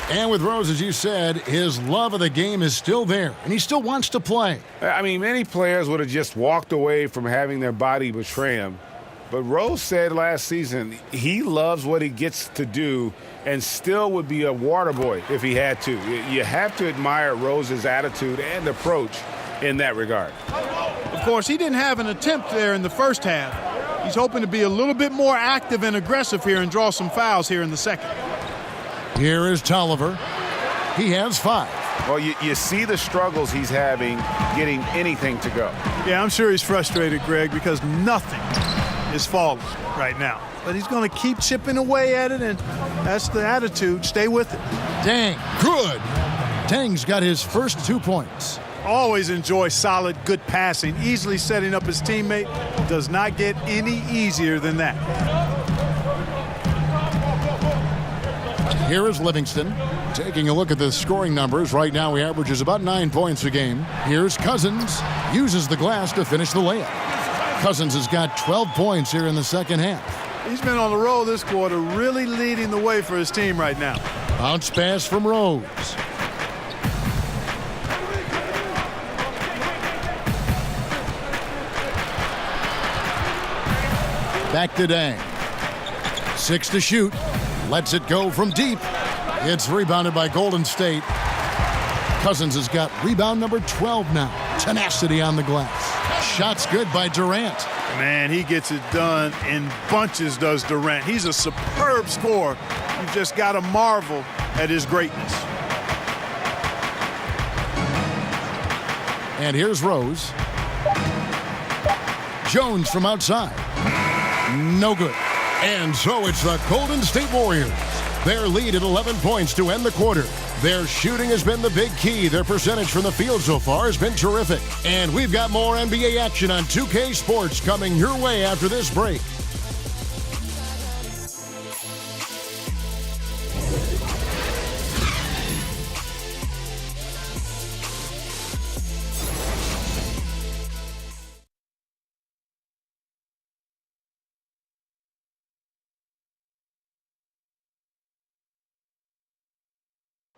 And with Rose, as you said, his love of the game is still there, and he still wants to play. I mean, many players would have just walked away from having their body betray him. But Rose said last season he loves what he gets to do and still would be a water boy if he had to. You have to admire Rose's attitude and approach in that regard. Of course, he didn't have an attempt there in the first half. He's hoping to be a little bit more active and aggressive here and draw some fouls here in the second. Here is Tolliver. He has 5. Well, you see the struggles he's having getting anything to go. Yeah, I'm sure he's frustrated, Greg, because nothing is falling right now. But he's going to keep chipping away at it, and that's the attitude. Stay with it. Dang, good. Dang's got his first 2 points. Always enjoy solid, good passing. Easily setting up his teammate. Does not get any easier than that. Here is Livingston. Taking a look at the scoring numbers. Right now he averages about 9 points a game. Here's Cousins. Uses the glass to finish the layup. Cousins has got 12 points here in the second half. He's been on the roll this quarter, really leading the way for his team right now. Bounce pass from Rose. Back to Dang. 6 to shoot. Lets it go from deep. It's rebounded by Golden State. Cousins has got rebound number 12 now. Tenacity on the glass. Shot's good by Durant. Man, he gets it done in bunches, does Durant. He's a superb scorer. You just got to marvel at his greatness. And here's Rose. Jones from outside. No good. And so it's the Golden State Warriors. Their lead at 11 points to end the quarter. Their shooting has been the big key. Their percentage from the field so far has been terrific. And we've got more NBA action on 2K Sports coming your way after this break.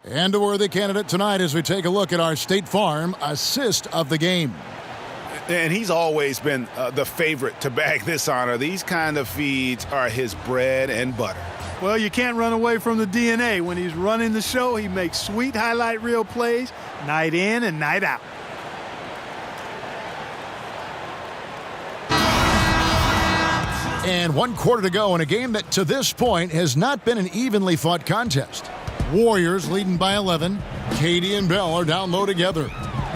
And a worthy candidate tonight as we take a look at our State Farm assist of the game. And he's always been the favorite to bag this honor. These kind of feeds are his bread and butter. Well, you can't run away from the DNA. When he's running the show, he makes sweet highlight reel plays night in and night out. And 1 quarter to go in a game that to this point has not been an evenly fought contest. Warriors leading by 11. Katie and Bell are down low together.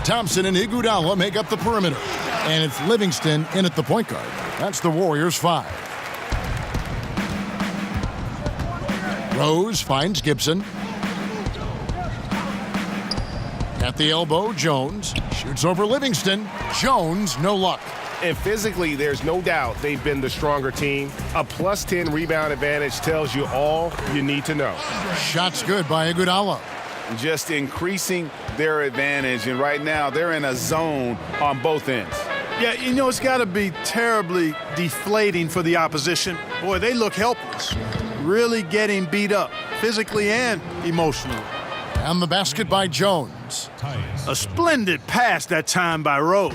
Thompson and Iguodala make up the perimeter. And it's Livingston in at the point guard. That's the Warriors' 5. Rose finds Gibson. At the elbow, Jones shoots over Livingston. Jones, no luck. And physically, there's no doubt they've been the stronger team. A plus 10 rebound advantage tells you all you need to know. Shots good by Iguodala. Just increasing their advantage, and right now they're in a zone on both ends. Yeah, you know, it's got to be terribly deflating for the opposition. Boy, they look helpless. Really getting beat up, physically and emotionally. And the basket by Jones. A splendid pass that time by Rose.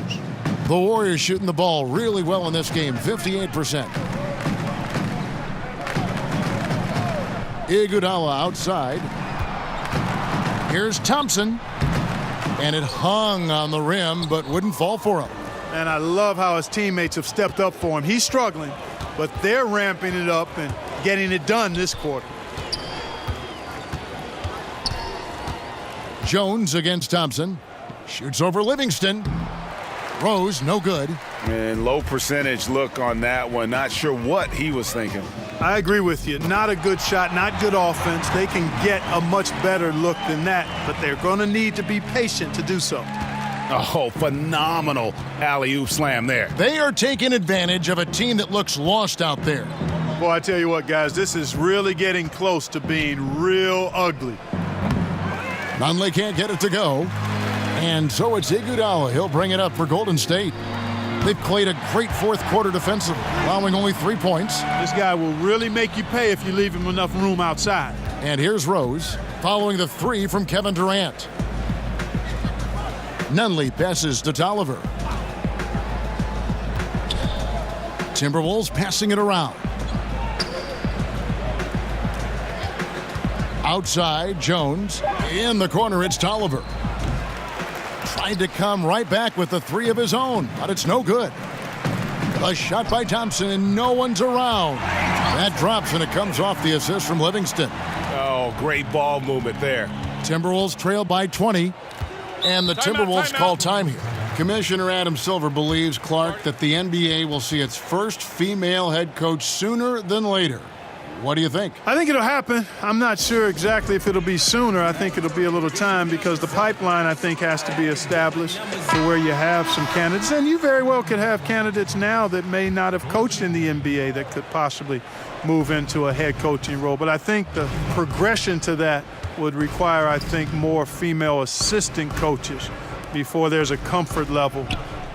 The Warriors shooting the ball really well in this game, 58%. Iguodala outside. Here's Thompson. And it hung on the rim, but wouldn't fall for him. And I love how his teammates have stepped up for him. He's struggling, but they're ramping it up and getting it done this quarter. Jones against Thompson. Shoots over Livingston. Rose, no good. And low percentage look on that one. Not sure what he was thinking. I agree with you. Not a good shot, not good offense. They can get a much better look than that, but they're going to need to be patient to do so. Oh, phenomenal alley-oop slam there. They are taking advantage of a team that looks lost out there. Boy, I tell you what, guys, this is really getting close to being real ugly. Nunley can't get it to go. And so it's Iguodala. He'll bring it up for Golden State. They've played a great fourth quarter defensively, allowing only 3 points. This guy will really make you pay if you leave him enough room outside. And here's Rose, following the 3 from Kevin Durant. Nunley passes to Tolliver. Timberwolves passing it around. Outside, Jones. In the corner, it's Tolliver. Tried to come right back with the 3 of his own, but it's no good. A shot by Thompson, and no one's around. That drops, and it comes off the assist from Livingston. Oh, great ball movement there. Timberwolves trail by 20, and the Timberwolves call time here. Commissioner Adam Silver believes, Clark, that the NBA will see its first female head coach sooner than later. What do you think? I think it'll happen. I'm not sure exactly if it'll be sooner. I think it'll be a little time because the pipeline, I think, has to be established to where you have some candidates. And you very well could have candidates now that may not have coached in the NBA that could possibly move into a head coaching role. But I think the progression to that would require, I think, more female assistant coaches before there's a comfort level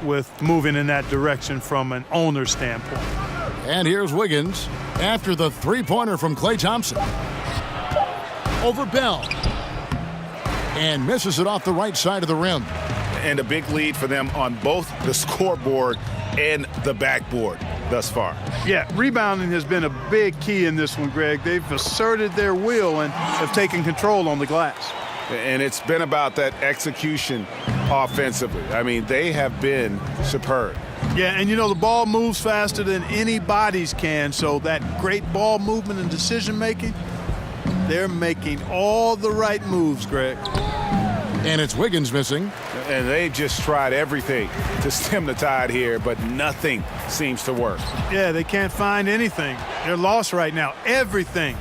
with moving in that direction from an owner standpoint. And here's Wiggins after the three-pointer from Klay Thompson. Over Bell. And misses it off the right side of the rim. And a big lead for them on both the scoreboard and the backboard thus far. Yeah, rebounding has been a big key in this one, Greg. They've asserted their will and have taken control on the glass. And it's been about that execution offensively. I mean, they have been superb. Yeah, and you know, the ball moves faster than any bodies can, so that great ball movement and decision-making, they're making all the right moves, Greg. And it's Wiggins missing. And they've just tried everything to stem the tide here, but nothing seems to work. Yeah, they can't find anything. They're lost right now. Everything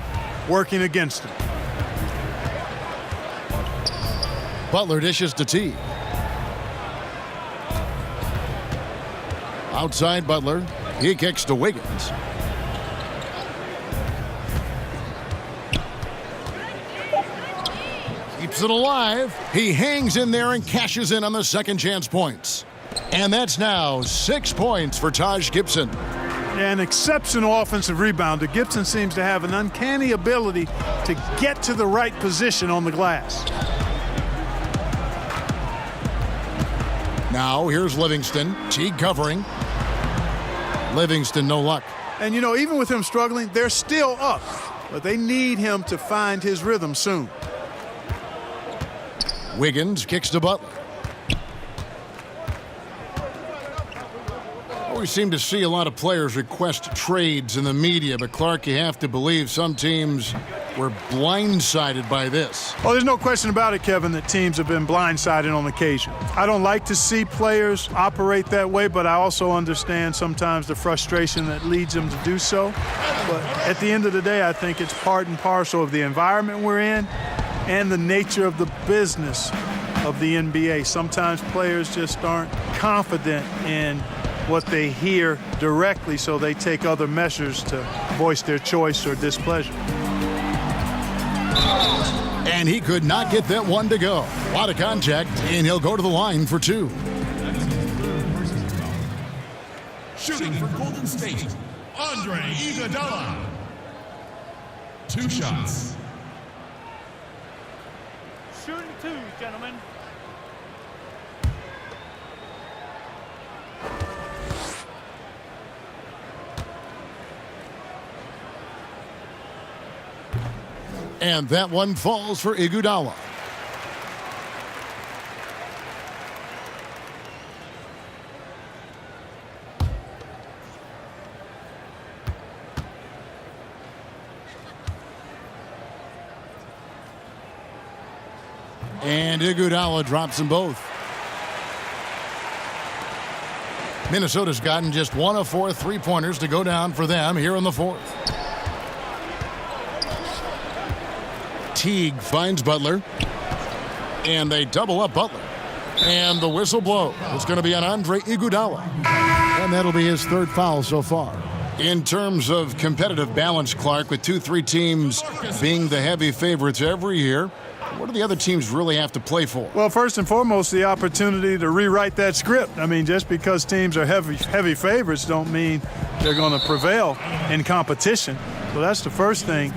working against them. Butler dishes to T. Outside Butler. He kicks to Wiggins. Keeps it alive. He hangs in there and cashes in on the second chance points. And that's now 6 points for Taj Gibson. An exceptional offensive rebounder. Gibson seems to have an uncanny ability to get to the right position on the glass. Now here's Livingston. Teague covering. Livingston, no luck. And, you know, even with him struggling, they're still up. But they need him to find his rhythm soon. Wiggins kicks to Butler. We seem to see a lot of players request trades in the media, but Clark, you have to believe some teams were blindsided by this. Oh, there's no question about it, Kevin, that teams have been blindsided on occasion. I don't like to see players operate that way, but I also understand sometimes the frustration that leads them to do so. But at the end of the day, I think it's part and parcel of the environment we're in and the nature of the business of the NBA. Sometimes players just aren't confident in what they hear directly, so they take other measures to voice their choice or displeasure. And he could not get that one to go. A lot of contact, and he'll go to the line for two. Shooting for Golden State, Andre Iguodala. 2 shots. Shooting 2, gentlemen. And that one falls for Iguodala. And Iguodala drops them both. Minnesota's gotten just 1 of 4 3-pointers to go down for them here in the fourth. Teague finds Butler. And they double up Butler. And the whistle blows. It's going to be on Andre Iguodala. And that'll be his 3rd foul so far. In terms of competitive balance, Clark, with 2-3 teams being the heavy favorites every year, what do the other teams really have to play for? Well, first and foremost, the opportunity to rewrite that script. I mean, just because teams are heavy favorites don't mean they're going to prevail in competition. So that's the first thing.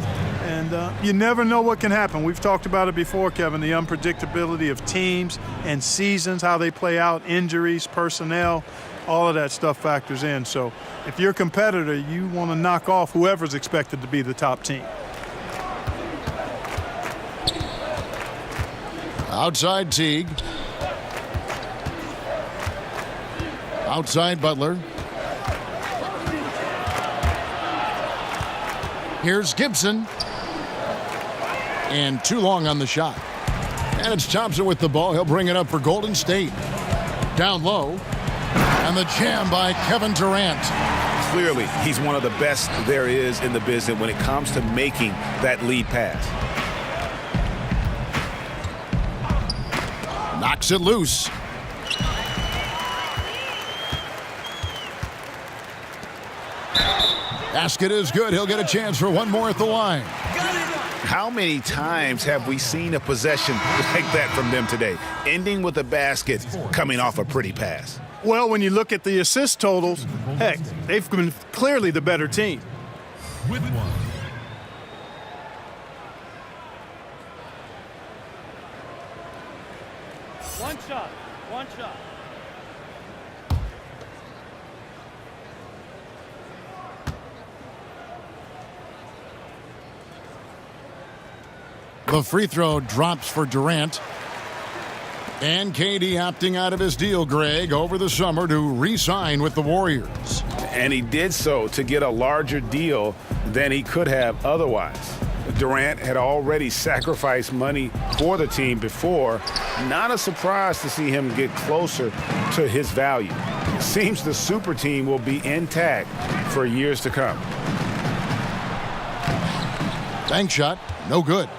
And you never know what can happen. We've talked about it before, Kevin, the unpredictability of teams and seasons, how they play out, injuries, personnel, all of that stuff factors in. So if you're a competitor, you want to knock off whoever's expected to be the top team. Outside Teague. Outside Butler. Here's Gibson. And too long on the shot. And it's Thompson with the ball. He'll bring it up for Golden State. Down low. And the jam by Kevin Durant. Clearly, he's one of the best there is in the business when it comes to making that lead pass. Knocks it loose. Basket is good. He'll get a chance for one more at the line. How many times have we seen a possession like that from them today, ending with a basket coming off a pretty pass? Well, when you look at the assist totals, heck, they've been clearly the better team. With one. One shot. One shot. The free throw drops for Durant. And KD opting out of his deal, Greg, over the summer to re-sign with the Warriors. And he did so to get a larger deal than he could have otherwise. Durant had already sacrificed money for the team before. Not a surprise to see him get closer to his value. It seems the super team will be intact for years to come. Bank shot, no good.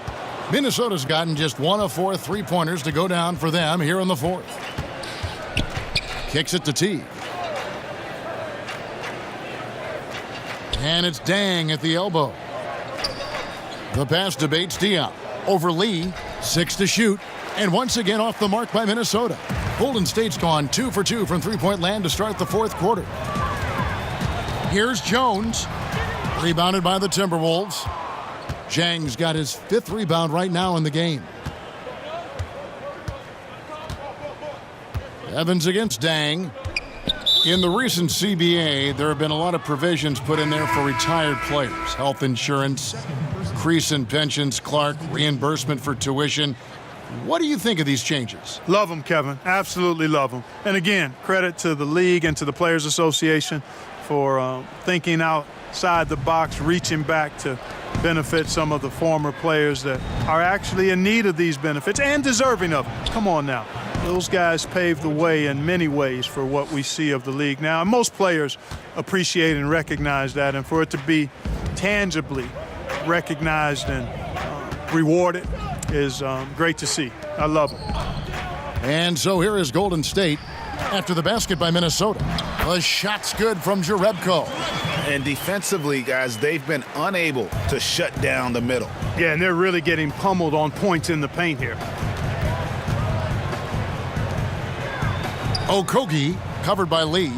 Minnesota's gotten just 1 of 4 3-pointers to go down for them here in the fourth. Kicks it to Teague. And it's Dang at the elbow. The pass to Bates Diop. Over Lee. 6 to shoot. And once again off the mark by Minnesota. Golden State's gone 2 for 2 from 3-point land to start the fourth quarter. Here's Jones. Rebounded by the Timberwolves. Zhang's got his 5th rebound right now in the game. Evans against Dang. In the recent CBA, there have been a lot of provisions put in there for retired players. Health insurance, increase in pensions, Clark, reimbursement for tuition. What do you think of these changes? Love them, Kevin. Absolutely love them. And again, credit to the league and to the Players Association for thinking outside the box, reaching back to benefit some of the former players that are actually in need of these benefits and deserving of them. Come on now. Those guys paved the way in many ways for what we see of the league now. And most players appreciate and recognize that. And for it to be tangibly recognized and rewarded is great to see. I love it. And so here is Golden State after the basket by Minnesota. The shot's good from Jerebko. And defensively, guys, they've been unable to shut down the middle. Yeah, and they're really getting pummeled on points in the paint here. Okogie, covered by Lee.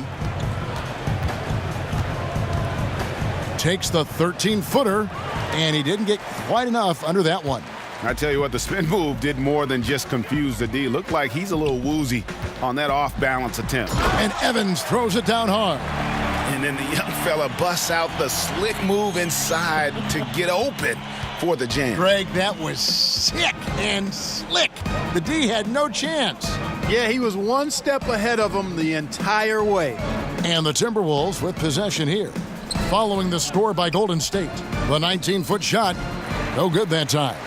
Takes the 13-footer, and he didn't get quite enough under that one. I tell you what, the spin move did more than just confuse the D. Looked like he's a little woozy on that off-balance attempt. And Evans throws it down hard. And then the young fella busts out the slick move inside to get open for the jam. Greg, that was sick and slick. The D had no chance. Yeah, he was one step ahead of him the entire way. And the Timberwolves with possession here. Following the score by Golden State. The 19-foot shot, no good that time.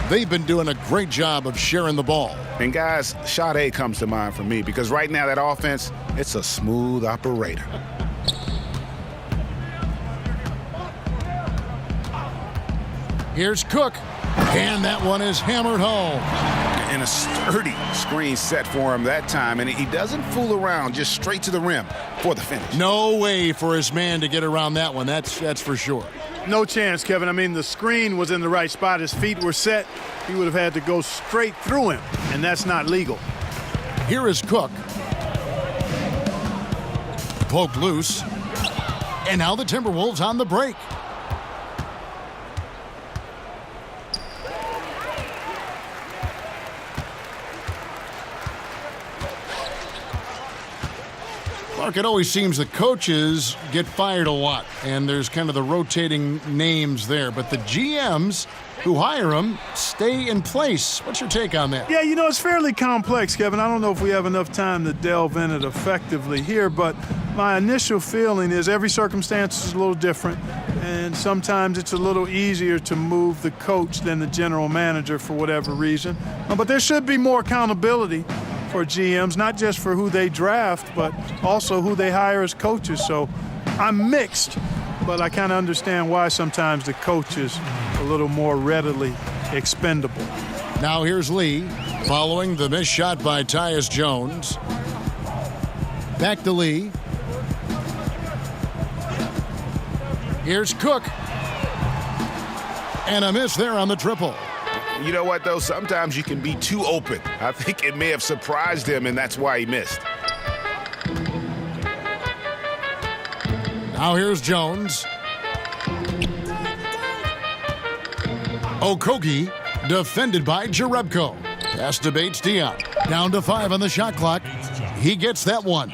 They've been doing a great job of sharing the ball. And guys, shot A comes to mind for me because right now that offense, it's a smooth operator. Here's Cook, and that one is hammered home. And a sturdy screen set for him that time, and he doesn't fool around, just straight to the rim for the finish. No way for his man to get around that one, that's for sure. No chance, Kevin. I mean, the screen was in the right spot. His feet were set. He would have had to go straight through him, and that's not legal. Here is Cook. Poked loose. And now the Timberwolves on the break. Mark, it always seems the coaches get fired a lot, and there's kind of the rotating names there. But the GMs who hire them stay in place. What's your take on that? Yeah, you know, it's fairly complex, Kevin. I don't know if we have enough time to delve in it effectively here, but my initial feeling is every circumstance is a little different, and sometimes it's a little easier to move the coach than the general manager for whatever reason. But there should be more accountability for GMs, not just for who they draft, but also who they hire as coaches. So I'm mixed, but I kind of understand why sometimes the coach is a little more readily expendable. Now here's Lee, following the missed shot by Tyus Jones. Back to Lee. Here's Cook. And a miss there on the triple. You know what, though? Sometimes you can be too open. I think it may have surprised him, and that's why he missed. Now here's Jones. Okogie, defended by Jerebko. Pass to Bates-Diop. Down to 5 on the shot clock. He gets that one.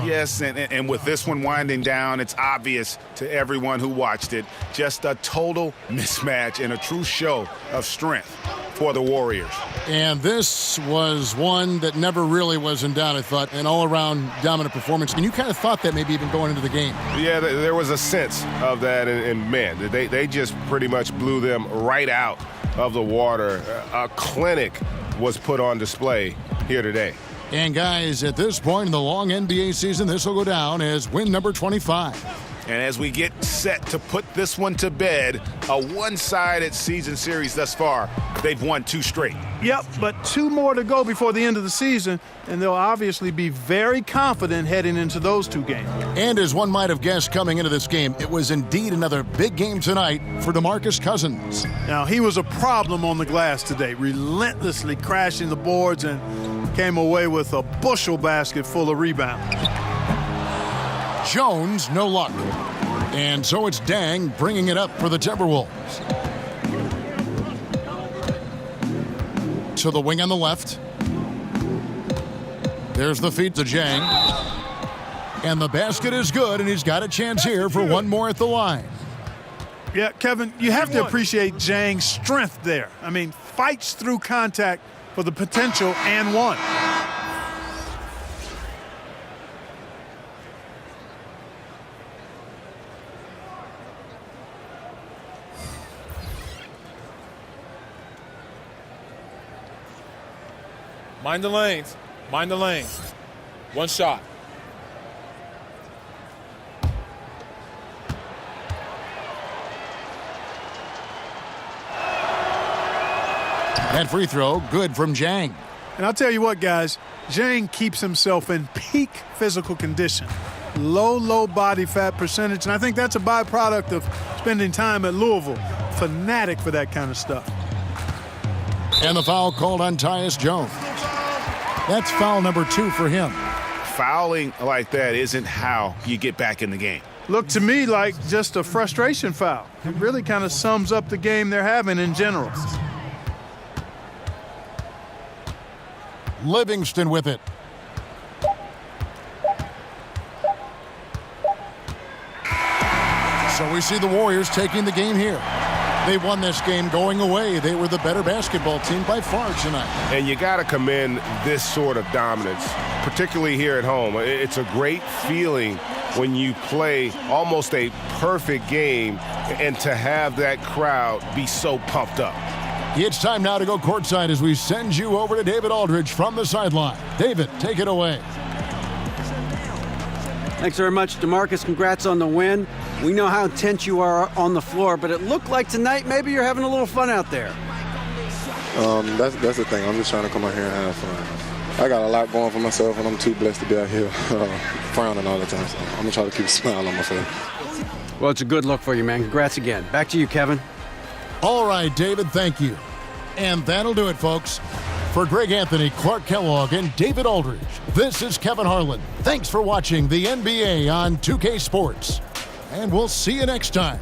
Yes, and with this one winding down, it's obvious to everyone who watched it. Just a total mismatch and a true show of strength for the Warriors. And this was one that never really was in doubt, I thought, an all-around dominant performance. And you kind of thought that maybe even going into the game. Yeah, there was a sense of that, and man, they just pretty much blew them right out of the water. A clinic was put on display here today. And guys, at this point in the long NBA season, this will go down as win number 25. And as we get set to put this one to bed, a one-sided season series thus far, they've won 2 straight. Yep, but 2 more to go before the end of the season, and they'll obviously be very confident heading into those 2 games. And as one might have guessed coming into this game, it was indeed another big game tonight for DeMarcus Cousins. Now, he was a problem on the glass today, relentlessly crashing the boards and came away with a bushel basket full of rebounds. Jones, no luck. And so it's Dang bringing it up for the Timberwolves. To the wing on the left. There's the feed to Jang. And the basket is good, and he's got a chance here for one more at the line. Yeah, Kevin, you have to appreciate Jang's strength there. I mean, fights through contact for the potential and one. Mind the lanes. Mind the lanes. One shot. That free throw, good from Jang. And I'll tell you what, guys, Jang keeps himself in peak physical condition. Low body fat percentage, and I think that's a byproduct of spending time at Louisville. Fanatic for that kind of stuff. And the foul called on Tyus Jones. That's foul number 2 for him. Fouling like that isn't how you get back in the game. Looked to me like just a frustration foul. It really kind of sums up the game they're having in general. Livingston with it. So we see the Warriors taking the game here. They won this game going away. They were the better basketball team by far tonight. And you got to commend this sort of dominance, particularly here at home. It's a great feeling when you play almost a perfect game and to have that crowd be so pumped up. It's time now to go courtside as we send you over to David Aldridge from the sideline. David, take it away. Thanks very much, DeMarcus. Congrats on the win. We know how intense you are on the floor, but it looked like tonight maybe you're having a little fun out there. That's the thing. I'm just trying to come out here and have fun. I got a lot going for myself, and I'm too blessed to be out here frowning all the time. So I'm going to try to keep a smile on my face. Well, it's a good look for you, man. Congrats again. Back to you, Kevin. All right, David, thank you. And that'll do it, folks. For Greg Anthony, Clark Kellogg, and David Aldridge, this is Kevin Harlan. Thanks for watching the NBA on 2K Sports. And we'll see you next time.